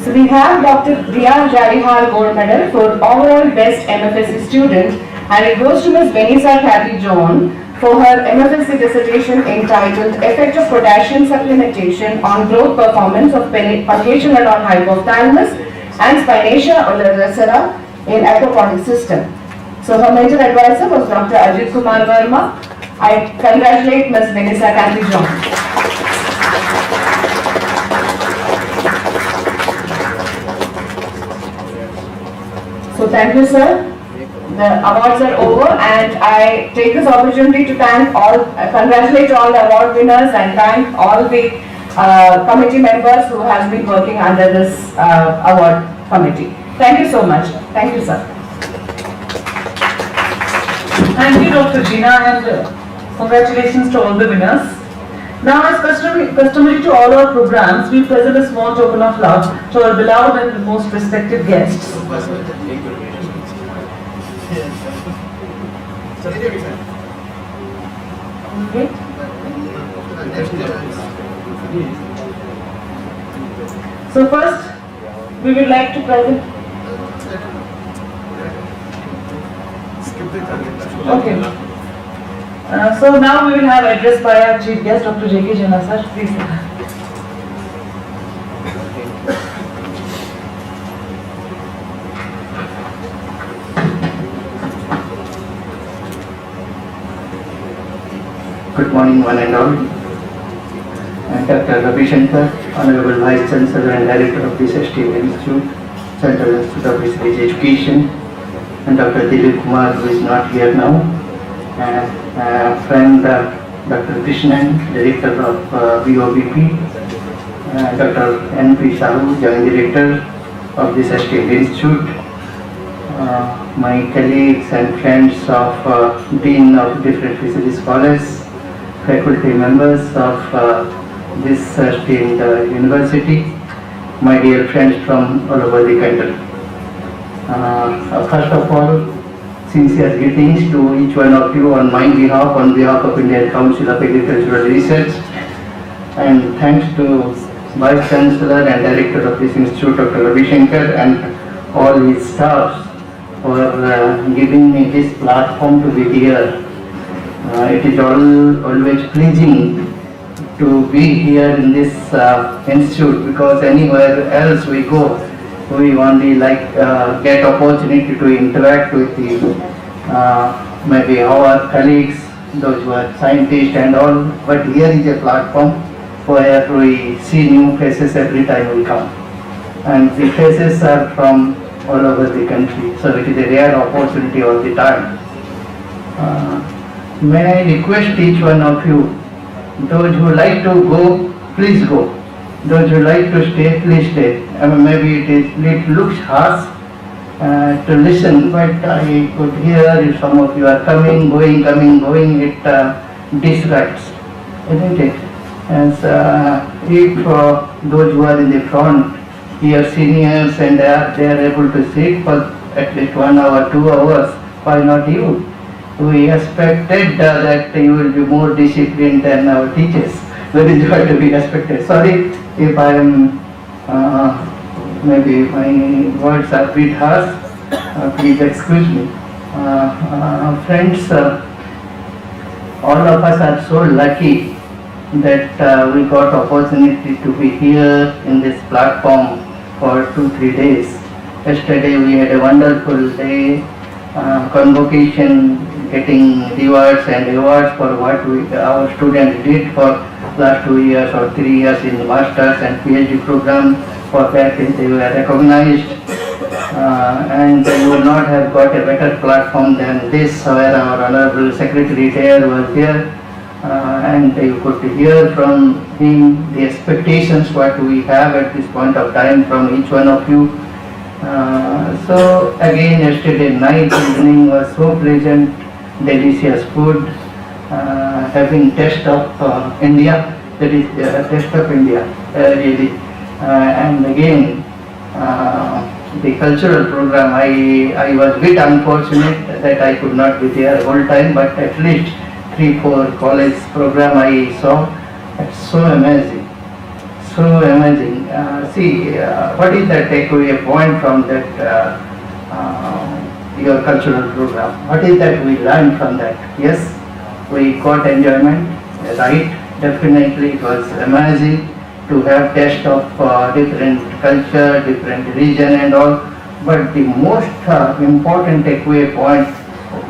So we have Dr. D.R. Jalihal Gold Medal for overall Best MFSC Student, and it goes to Ms. Vanessa Kathy John for her MFSC dissertation entitled Effect of Potassium Supplementation on Growth Performance of Purgation and on Hypothalamus and Spinacia oleracea in Aquaponic System. So her major advisor was Dr. Ajit Kumar Verma. I congratulate Ms. Vanessa Kathy John. So thank you, sir. The awards are over, and I take this opportunity to congratulate all the award winners and thank all the committee members who have been working under this award committee. Thank you so much. Thank you, sir. Thank you, Dr. Gina, and congratulations to all the winners. Now, as customary to all our programs, we present a small token of love to our beloved and most respected guests. Okay. So first, we would like to present. Okay. So now we will have address by our chief guest, Dr. J.K. Jena, sir. Please. Good morning, one and all. I'm Dr. Ravi Shankar, Honorable Vice Chancellor and Director of this esteemed Institute, Central Institute of Research Education, and Dr. Dilip Kumar, who is not here now, and friend Dr. Krishnan, Director of VOBP, Dr. N.P. Sahu, Joint Director of this esteemed Institute, my colleagues and friends of Dean of different research scholars, faculty members of this esteemed university, my dear friends from all over the country. First of all, sincere greetings to each one of you on my behalf, on behalf of Indian Council of Agricultural Research, and thanks to Vice Chancellor and Director of this Institute, Dr. Ravi Shankar, and all his staffs for giving me this platform to be here. It is always pleasing to be here in this institute, because anywhere else we go, we only get opportunity to interact with the maybe our colleagues, those who are scientists and all. But here is a platform where we see new faces every time we come, and the faces are from all over the country. So it is a rare opportunity all the time. May I request each one of you, those who like to go, please go. Those who like to stay, please stay. Maybe it looks harsh to listen, but I could hear if some of you are coming, going, it distracts, isn't it? And if those who are in the front, here seniors, and they are able to sit for at least 1 hour, 2 hours, why not you? We expected that you will be more disciplined than our teachers. That is what to be expected. Sorry if I am, maybe my words are a bit harsh, please excuse me. Friends, all of us are so lucky that we got opportunity to be here in this platform for 2-3 days. Yesterday we had a wonderful day, convocation, getting rewards and awards for what our students did for last 2 years or 3 years in masters and PhD program. For that they were recognized, and you would not have got a better platform than this, where our Honorable Secretary there was there, and you could hear from him the expectations what we have at this point of time from each one of you. So again, yesterday night, evening was so pleasant, delicious food, having taste of India, that is taste of India, really. And again, the cultural program, I was a bit unfortunate that I could not be there all time, but at least 3-4 college program I saw. It's so amazing, so amazing. See, what is the takeaway point from that your cultural program? What is that we learned from that? Yes, we got enjoyment, right? Definitely it was amazing to have taste of different culture, different region and all. But the most important takeaway point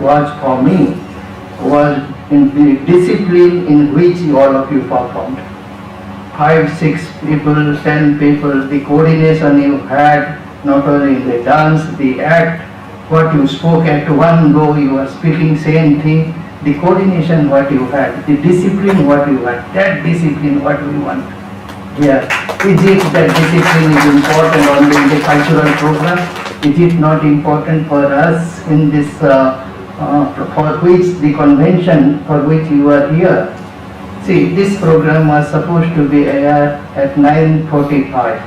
was for me was in the discipline in which all of you performed. 5, 6 people, 10 people, the coordination you had, not only in the dance, the act, what you spoke at one go, you were speaking same thing, the coordination what you had, the discipline what you had, that discipline what we want. Yeah, is it that discipline is important only in the cultural program? Is it not important for us in this, for which the convention for which you are here? See, this program was supposed to be aired at 9:45.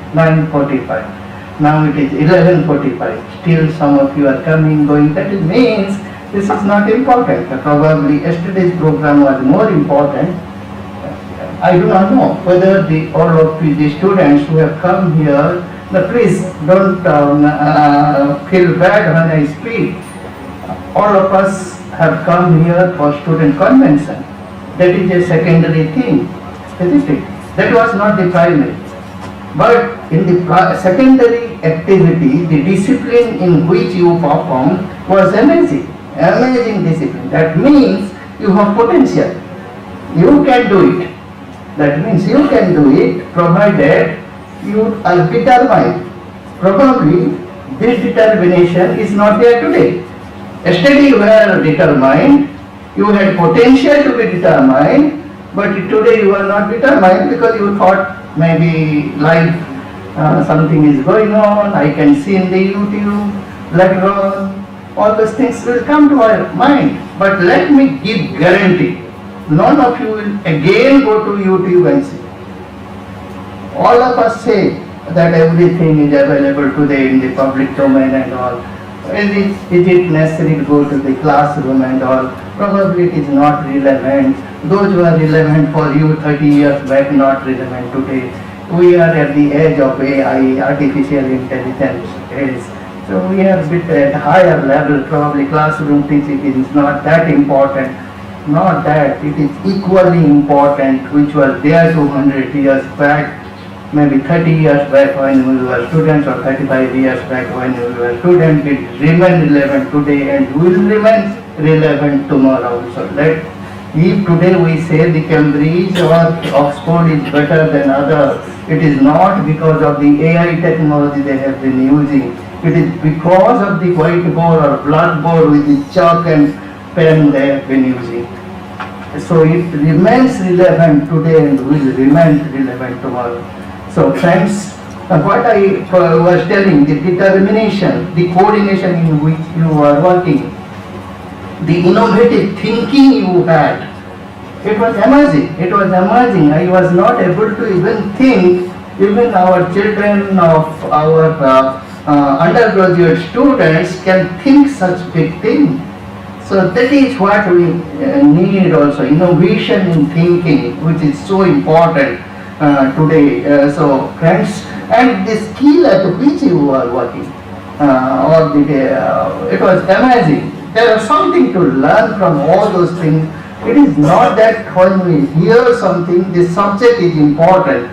Now it is 11:45. Still some of you are coming, going. That means this is not important. Probably yesterday's program was more important. I do not know whether all of the students who have come here, please don't feel bad when I speak. All of us have come here for student convention. That is a secondary thing, isn't it? That was not the primary. But in the secondary activity, the discipline in which you performed was amazing. Amazing discipline. That means you have potential. You can do it. That means you can do it provided you are determined. Probably this determination is not there today. Yesterday you were determined, you had potential to be determined, but today you are not determined because you thought maybe life, something is going on, I can see in the YouTube, later on, all those things will come to our mind. But let me give guarantee, none of you will again go to YouTube and see. All of us say that everything is available today in the public domain and all. Is it necessary to go to the classroom and all? Probably it is not relevant. Those who are relevant for you 30 years back, not relevant today. We are at the edge of AI, artificial intelligence age. So we are a bit at higher level. Probably classroom teaching is not that important. Not that, it is equally important, which was there 200 years back, maybe 30 years back when we were students, or 35 years back when we were students. It remains relevant today and will remain relevant tomorrow also. If today we say the Cambridge or Oxford is better than others, it is not because of the AI technology they have been using. It is because of the whiteboard or blackboard with the chalk and pen they have been using. So it remains relevant today and will remain relevant tomorrow. So friends, what I was telling, the determination, the coordination in which you are working, the innovative thinking you had, it was amazing. It was amazing. I was not able to even think, even our children of our undergraduate students can think such big things. So that is what we need also, innovation in thinking, which is so important today. So friends, and the skill at which you are working, it was amazing. There is something to learn from all those things. It is not that when we hear something, the subject is important.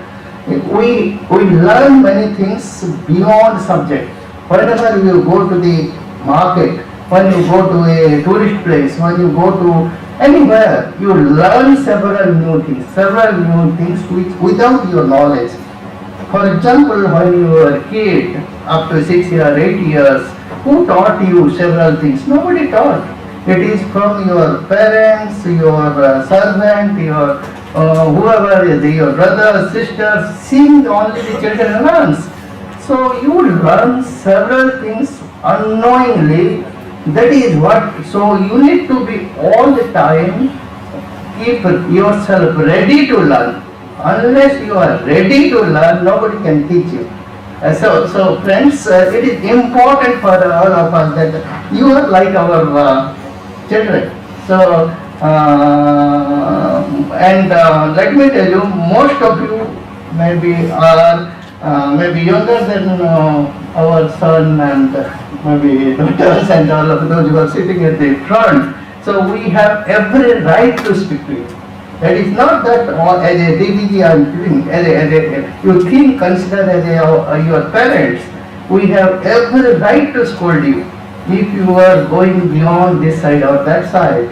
We learn many things beyond subject. Whenever you go to the market, when you go to a tourist place, when you go to anywhere, you learn several new things which without your knowledge. For example, when you were a kid, up to 6 years, 8 years, who taught you several things? Nobody taught. It is from your parents, your servant, your whoever is your brother, sister, seeing only the children learns. So you learn several things unknowingly. That is what, so you need to be all the time, keep yourself ready to learn. Unless you are ready to learn, nobody can teach you. So friends, it is important for all of us that you are like our children. So, let me tell you, most of you maybe are maybe younger than our son and maybe daughters and all of those who are sitting at the front. So we have every right to speak to you. It is not that as a DBG I am doing, you think, consider as your parents, we have every right to scold you if you are going beyond this side or that side.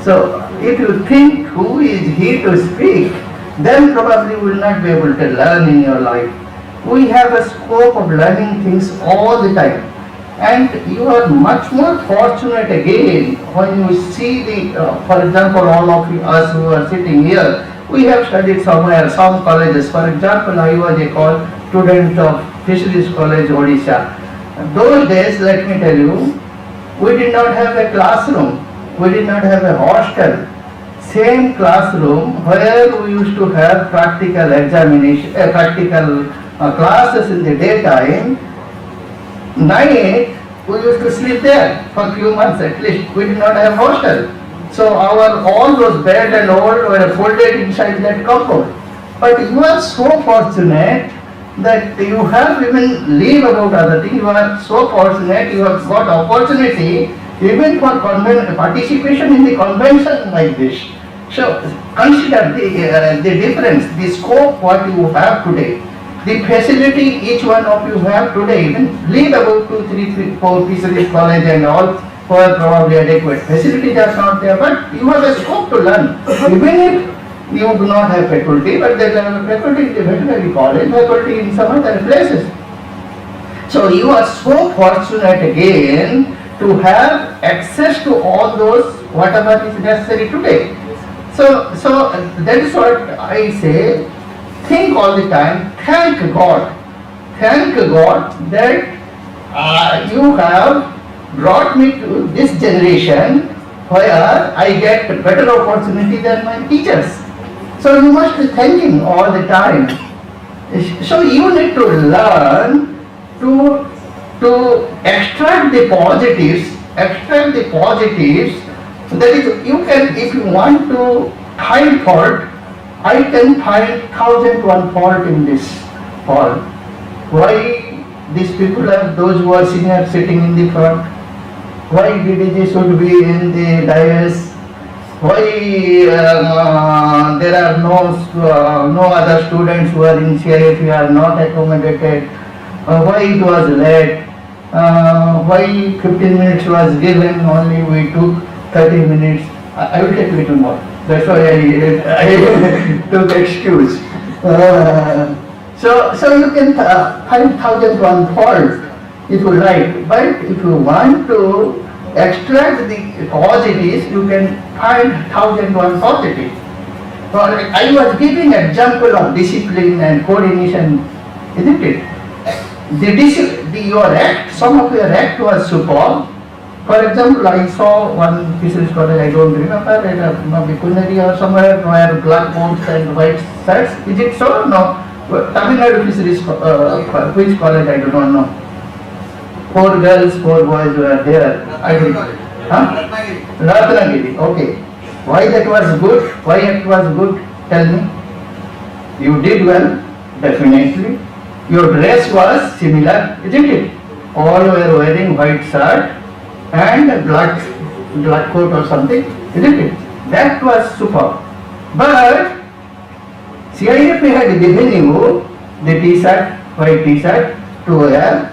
So if you think who is he to speak, then probably will not be able to learn in your life. We have a scope of learning things all the time. And you are much more fortunate again when you see for example, all of us who are sitting here, we have studied somewhere, some colleges. For example, I was a student of Fisheries College, Odisha. Those days, let me tell you, we did not have a classroom, we did not have a hostel. same classroom where we used to have practical examination, practical classes in the daytime. Night we used to sleep there for few months at least. We did not have hostel. So all those bed and all were folded inside that compound. But you are so fortunate that you have even leave about other things. You are so fortunate, you have got opportunity even for participation in the convention like this. So consider the difference, the scope what you have today, the facility each one of you have today. Even leave about 2, 3, 4 fisheries college and all were probably adequate. Facilities are not there, but you have a scope to learn. Even if you do not have faculty, but there are faculty in the veterinary college, faculty in some other places. So you are so fortunate again to have access to all those whatever is necessary today. So that is what I say. Think all the time. Thank God that you have brought me to this generation where I get better opportunity than my teachers. So you must be thanking all the time. So you need to learn to extract the positives. That is, you can, if you want to find fault, I can find 1,001 fault in this hall. Why these people are those who are senior sitting in the front? Why DDG should be in the dais? Why there are no other students who are in CIF are not accommodated? Why it was late? Why 15 minutes was given, only we took 30 minutes. I will take little more. That's why I took excuse. So you can find 1,001 fault if you like, but if you want to extract the positives, you can find 1,001 positive. I was giving example of discipline and coordination, isn't it? Your act, some of your act was superb. For example, I saw one fisheries college, I don't remember, Dignitary or somewhere, where black boards and white shirts. Is it so? No. Tamil Nadu fisheries, which college, I do not know. 4 girls, 4 boys were there. I think. Ratnagiri, okay. Why that was good? Why it was good? Tell me. You did well, definitely. Your dress was similar, isn't it? All were wearing white shirt and black coat or something, isn't it? That was superb. But CIF had given you the t-shirt, white t-shirt to wear,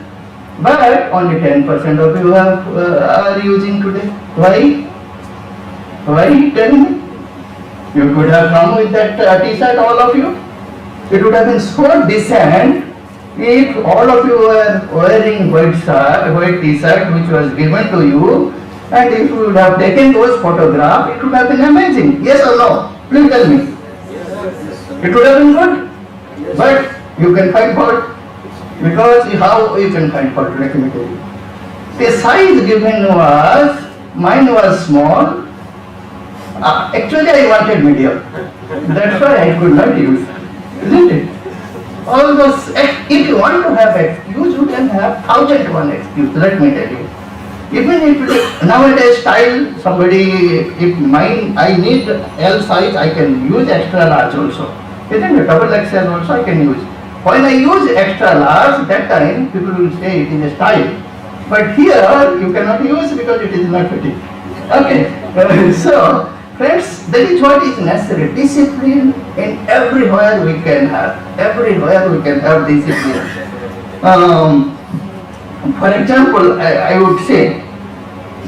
but only 10% of you are using today. Why? Why? Tell me. You could have come with that t-shirt, all of you. It would have been so decent if all of you were wearing white t-shirt which was given to you, and if you would have taken those photographs, it would have been amazing. Yes or no? Please tell me. It would have been good. But you can find fault. Because how you can find fault? Let me tell you. The size given was, mine was small. Actually I wanted medium. That's why I could not use. Isn't it? All those, if you want to have excuse, you can have 1,001 excuse, let me tell you. Even if nowadays style, somebody, if mine, I need L size, I can use extra large also. Isn't it? Double XL also I can use. When I use extra large, that time people will say it is a style. But here, you cannot use because it is not fitting. Okay, so friends, that is what is necessary. Discipline in everywhere we can have. Everywhere we can have discipline. For example, I would say,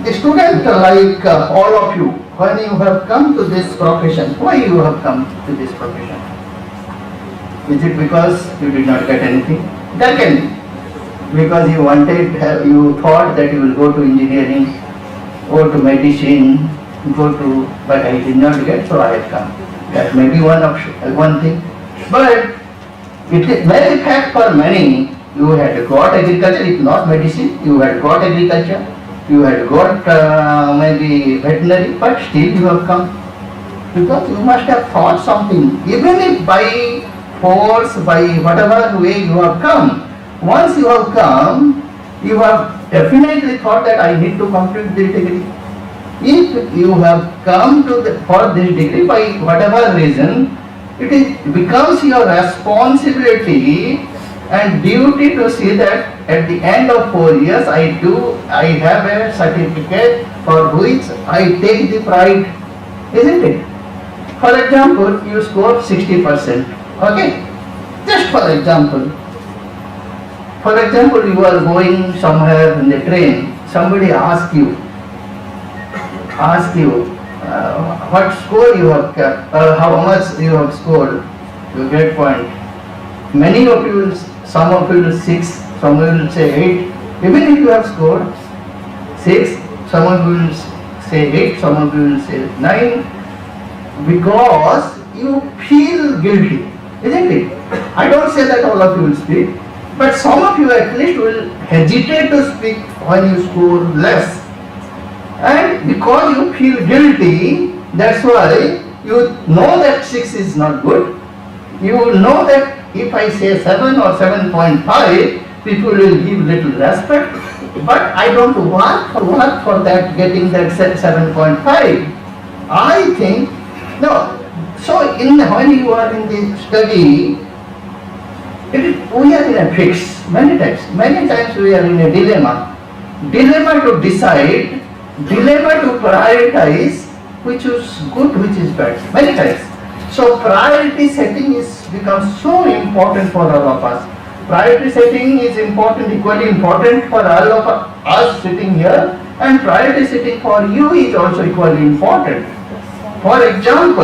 the student like all of you, when you have come to this profession, why you have come to this profession? Is it because you did not get anything? That can be. Because you wanted, you thought that you will go to engineering, go to medicine, but I did not get, so I have come. That may be one thing. But it is very fact for many, you had got agriculture, if not medicine, you had got agriculture, you had got maybe veterinary, but still you have come. Because you must have thought something, even if by force, by whatever way you have come. Once you have come, you have definitely thought that I need to complete this degree. If you have come to for this degree by whatever reason, it becomes your responsibility and duty to see that at the end of 4 years I have a certificate for which I take the pride, isn't it? For example, you score 60%, okay? Just for example. For example, you are going somewhere in the train, somebody asks you, what score you have kept, how much you have scored, you get point. Many of you, some of you will 6, some of you will say 8. Even if you have scored 6, some of you will say 8, some of you will say 9, because you feel guilty, isn't it? I don't say that all of you will speak, but some of you at least will hesitate to speak when you score less. And because you feel guilty, that's why you know that 6 is not good. You will know that if I say 7 or 7.5, people will give little respect, but I don't work for that, getting that 7.5. I think, no. So when you are in the study, we are in a fix many times we are in a dilemma to decide, dilemma to prioritize which is good, which is bad, many times. So priority setting becomes so important for all of us. Priority setting is important, equally important for all of us sitting here, and priority setting for you is also equally important. For example,